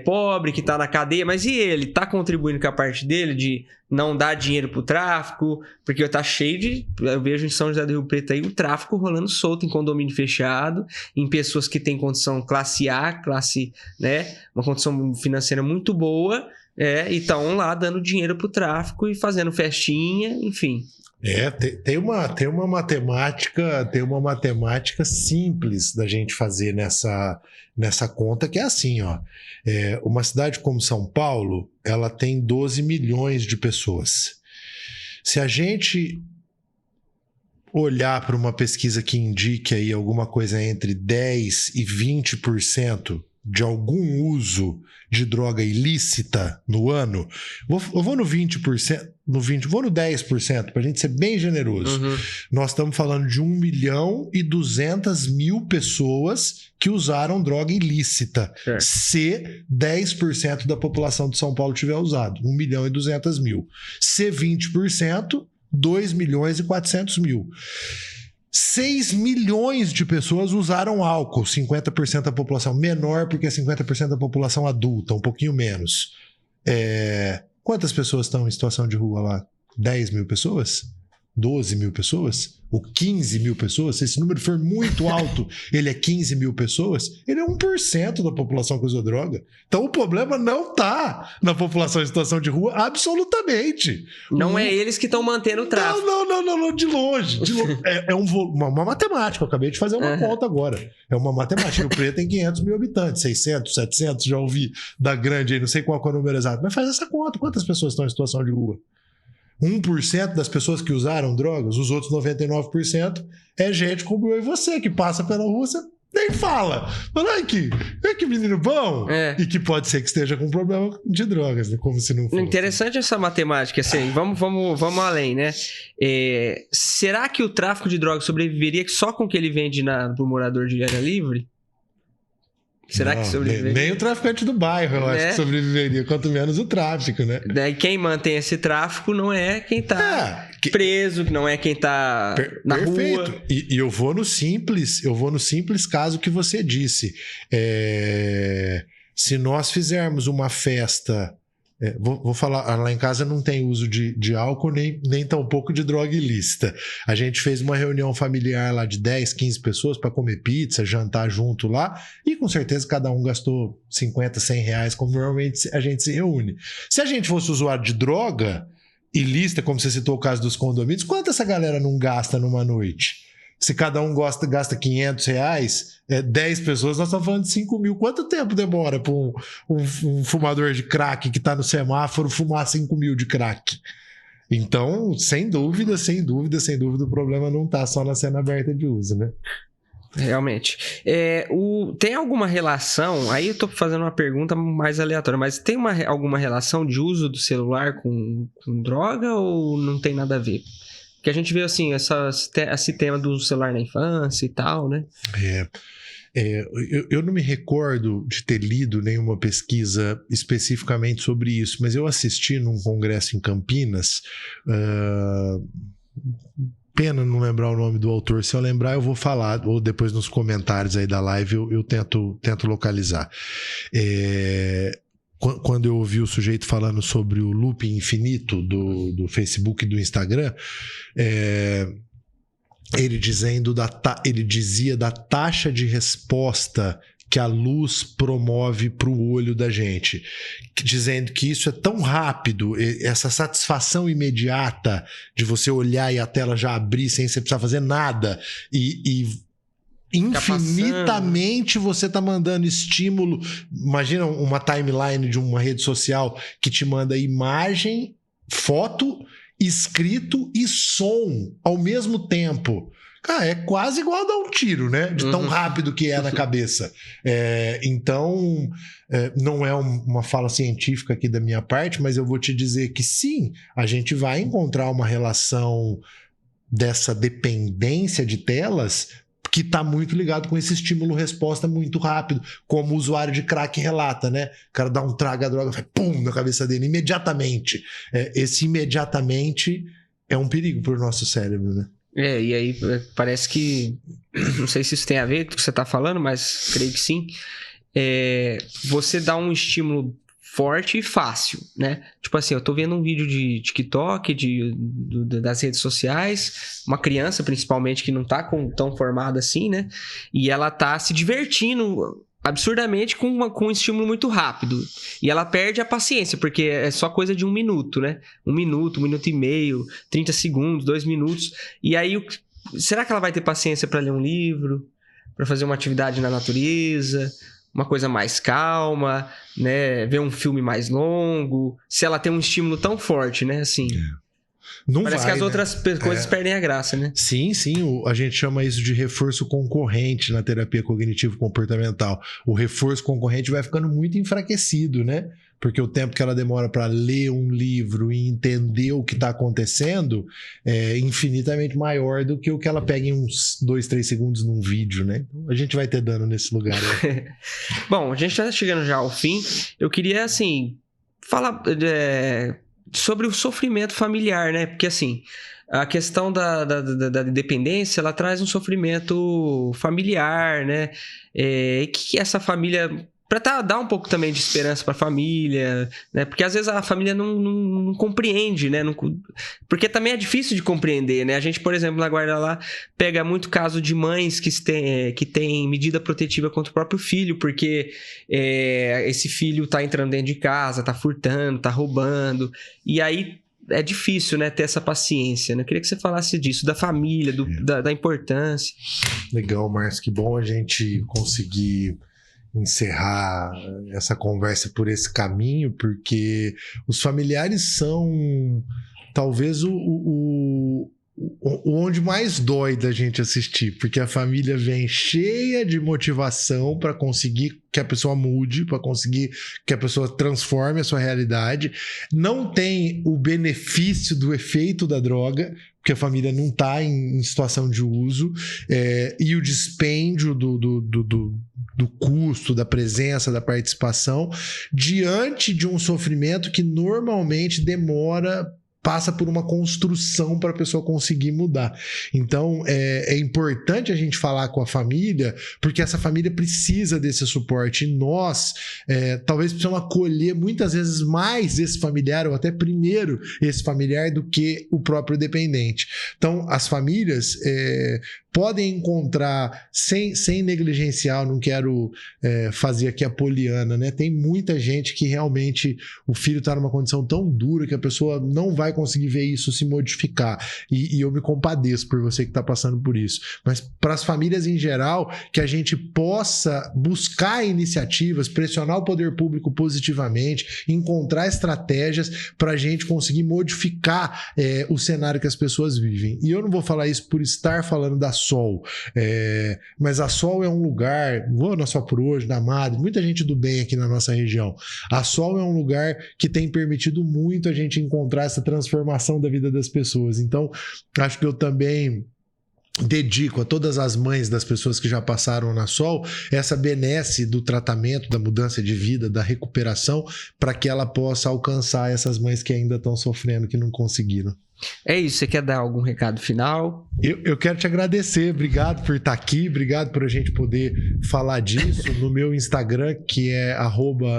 pobre, que está na cadeia, mas e ele? Está contribuindo com a parte dele de não dar dinheiro para o tráfico? Porque está cheio eu vejo em São José do Rio Preto aí o tráfico rolando solto em condomínio fechado, em pessoas que têm condição classe A, né, uma condição financeira muito boa, e estão lá dando dinheiro para o tráfico e fazendo festinha, enfim. Tem uma matemática simples da gente fazer nessa conta, que é assim, ó. Uma cidade como São Paulo, ela tem 12 milhões de pessoas. Se a gente olhar para uma pesquisa que indique aí alguma coisa entre 10% e 20% de algum uso de droga ilícita no ano, eu vou no 20%, vou no 10%, para a gente ser bem generoso. Nós estamos falando de 1.200.000 pessoas que usaram droga ilícita, se 10% da população de São Paulo tiver usado, 1.200.000. Se 20%, 2.400.000. 6 milhões de pessoas usaram álcool, 50% da população. Menor porque é 50% da população adulta, um pouquinho menos. Quantas pessoas estão em situação de rua lá? 10 mil pessoas? 12 mil pessoas? Ou 15 mil pessoas? Se esse número for muito alto, ele é 15 mil pessoas, ele é 1% da população que usa droga. Então o problema não está na população em situação de rua, absolutamente. Não é eles que estão mantendo o tráfico. Não, de longe. É uma matemática, eu acabei de fazer uma conta agora. É uma matemática. O Preto tem 500 mil habitantes, 600, 700, já ouvi da grande aí, não sei qual é o número exato, mas faz essa conta. Quantas pessoas estão em situação de rua? 1% das pessoas que usaram drogas, os outros 99% é gente como eu e você, que passa pela rua, você nem fala. Fala, olha que menino bom. E que pode ser que esteja com problema de drogas, né? Como se não fosse. Interessante essa matemática, assim, vamos além, né? Será que o tráfico de drogas sobreviveria só com o que ele vende pro morador de área livre? Será que sobreviveria? Nem o traficante do bairro, eu acho que sobreviveria, quanto menos o tráfico, né? Daí quem mantém esse tráfico não é quem tá preso, não é quem tá na rua. E eu vou no simples caso que você disse. Se nós fizermos uma festa... vou falar, lá em casa não tem uso de álcool nem tampouco de droga ilícita. A gente fez uma reunião familiar lá de 10, 15 pessoas para comer pizza, jantar junto lá, e com certeza cada um gastou 50, 100 reais, como normalmente a gente se reúne. Se a gente fosse usuário de droga ilícita, como você citou o caso dos condomínios, quanto essa galera não gasta numa noite? Se cada um gasta 500 reais, 10 pessoas, nós estamos falando de 5 mil. Quanto tempo demora para um fumador de crack que está no semáforo fumar 5 mil de crack? Então, sem dúvida, o problema não está só na cena aberta de uso, né? Realmente. Tem alguma relação, aí eu estou fazendo uma pergunta mais aleatória, mas tem alguma relação de uso do celular com droga ou não tem nada a ver? Que a gente vê assim, esse tema do celular na infância e tal, né? Eu não me recordo de ter lido nenhuma pesquisa especificamente sobre isso, mas eu assisti num congresso em Campinas, pena não lembrar o nome do autor, se eu lembrar eu vou falar, ou depois nos comentários aí da live eu tento localizar. Quando eu ouvi o sujeito falando sobre o looping infinito do Facebook e do Instagram, ele dizia da taxa de resposta que a luz promove para o olho da gente, dizendo que isso é tão rápido, essa satisfação imediata de você olhar e a tela já abrir sem você precisar fazer nada, e infinitamente você tá mandando estímulo. Imagina uma timeline de uma rede social que te manda imagem, foto, escrito e som ao mesmo tempo. Cara, é quase igual a dar um tiro, né? De tão rápido que é na cabeça. Então, não é uma fala científica aqui da minha parte, mas eu vou te dizer que sim, a gente vai encontrar uma relação dessa dependência de telas que está muito ligado com esse estímulo-resposta muito rápido, como o usuário de crack relata, né? O cara dá um trago a droga, vai pum, na cabeça dele, imediatamente. Esse imediatamente é um perigo para o nosso cérebro, né? E aí parece que, não sei se isso tem a ver com o que você está falando, mas creio que sim. Você dá um estímulo forte e fácil, né? Tipo assim, eu tô vendo um vídeo de TikTok, das redes sociais, uma criança principalmente que não tá tão formada assim, né? E ela tá se divertindo absurdamente com um estímulo muito rápido. E ela perde a paciência, porque é só coisa de 1 minuto, né? 1 minuto, 1 minuto e meio, 30 segundos, 2 minutos. E aí, será que ela vai ter paciência para ler um livro? Para fazer uma atividade na natureza? Uma coisa mais calma, né? Ver um filme mais longo, se ela tem um estímulo tão forte, né? Assim, não parece vai, que as outras coisas perdem a graça, né? Sim, a gente chama isso de reforço concorrente na terapia cognitivo-comportamental. O reforço concorrente vai ficando muito enfraquecido, né? Porque o tempo que ela demora para ler um livro e entender o que está acontecendo é infinitamente maior do que o que ela pega em uns 2, 3 segundos num vídeo, né? A gente vai ter dano nesse lugar. Né? Bom, a gente está chegando já ao fim. Eu queria, assim, falar sobre o sofrimento familiar, né? Porque, assim, a questão da dependência, ela traz um sofrimento familiar, né? E que essa família... Para dar um pouco também de esperança para a família, né? Porque às vezes a família não compreende, né? Porque também é difícil de compreender, né? A gente, por exemplo, na Guarda Lá, pega muito caso de mães que têm medida protetiva contra o próprio filho, porque esse filho está entrando dentro de casa, está furtando, está roubando, e aí é difícil, né, ter essa paciência, né? Eu queria que você falasse disso, da família, da importância. Legal, Márcio, que bom a gente conseguir encerrar essa conversa por esse caminho, porque os familiares são talvez onde mais dói da gente assistir, porque a família vem cheia de motivação para conseguir que a pessoa mude, para conseguir que a pessoa transforme a sua realidade, não tem o benefício do efeito da droga, porque a família não está em situação de uso, e o dispêndio do custo, da presença, da participação, diante de um sofrimento que normalmente passa por uma construção para a pessoa conseguir mudar. Então, é importante a gente falar com a família, porque essa família precisa desse suporte. E nós, talvez precisamos acolher muitas vezes mais esse familiar, ou até primeiro esse familiar, do que o próprio dependente. Então, as famílias podem encontrar, sem negligenciar, não quero fazer aqui a poliana, né? Tem muita gente que realmente o filho está numa condição tão dura que a pessoa não vai conseguir ver isso se modificar. E eu me compadeço por você que está passando por isso. Mas para as famílias em geral, que a gente possa buscar iniciativas, pressionar o poder público positivamente, encontrar estratégias para a gente conseguir modificar o cenário que as pessoas vivem. E eu não vou falar isso por estar falando da Sol, mas a Sol é um lugar, vou na Só por Hoje, na Madre, muita gente do bem aqui na nossa região. A Sol é um lugar que tem permitido muito a gente encontrar essa transformação da vida das pessoas. Então, acho que eu também dedico a todas as mães das pessoas que já passaram na Sol essa benesse do tratamento, da mudança de vida, da recuperação, para que ela possa alcançar essas mães que ainda estão sofrendo, que não conseguiram. É isso, você quer dar algum recado final? Eu quero te agradecer, obrigado por estar aqui, obrigado por a gente poder falar disso no meu Instagram, que é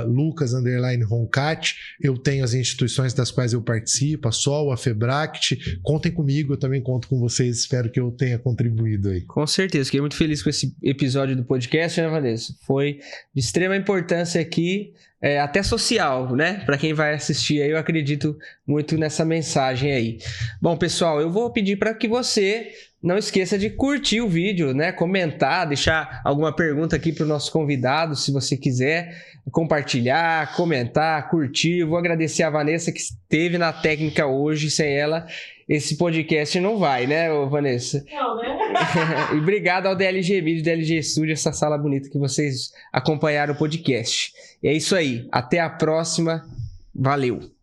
@lucas_roncat. Eu tenho as instituições das quais eu participo, a SOL, a FEBRACT. Contem comigo, eu também conto com vocês, espero que eu tenha contribuído aí. Com certeza, fiquei muito feliz com esse episódio do podcast, né, Vanessa? Foi de extrema importância aqui, até social, né? Para quem vai assistir aí, eu acredito muito nessa mensagem aí. Bom, pessoal, eu vou pedir para que você não esqueça de curtir o vídeo, né? Comentar, deixar alguma pergunta aqui para o nosso convidado, se você quiser compartilhar, comentar, curtir. Eu vou agradecer a Vanessa que esteve na técnica hoje. Sem ela, esse podcast não vai, né, Vanessa? Não, né? E obrigado ao DLG Vídeo, DLG Studio, essa sala bonita que vocês acompanharam o podcast. E é isso aí. Até a próxima. Valeu!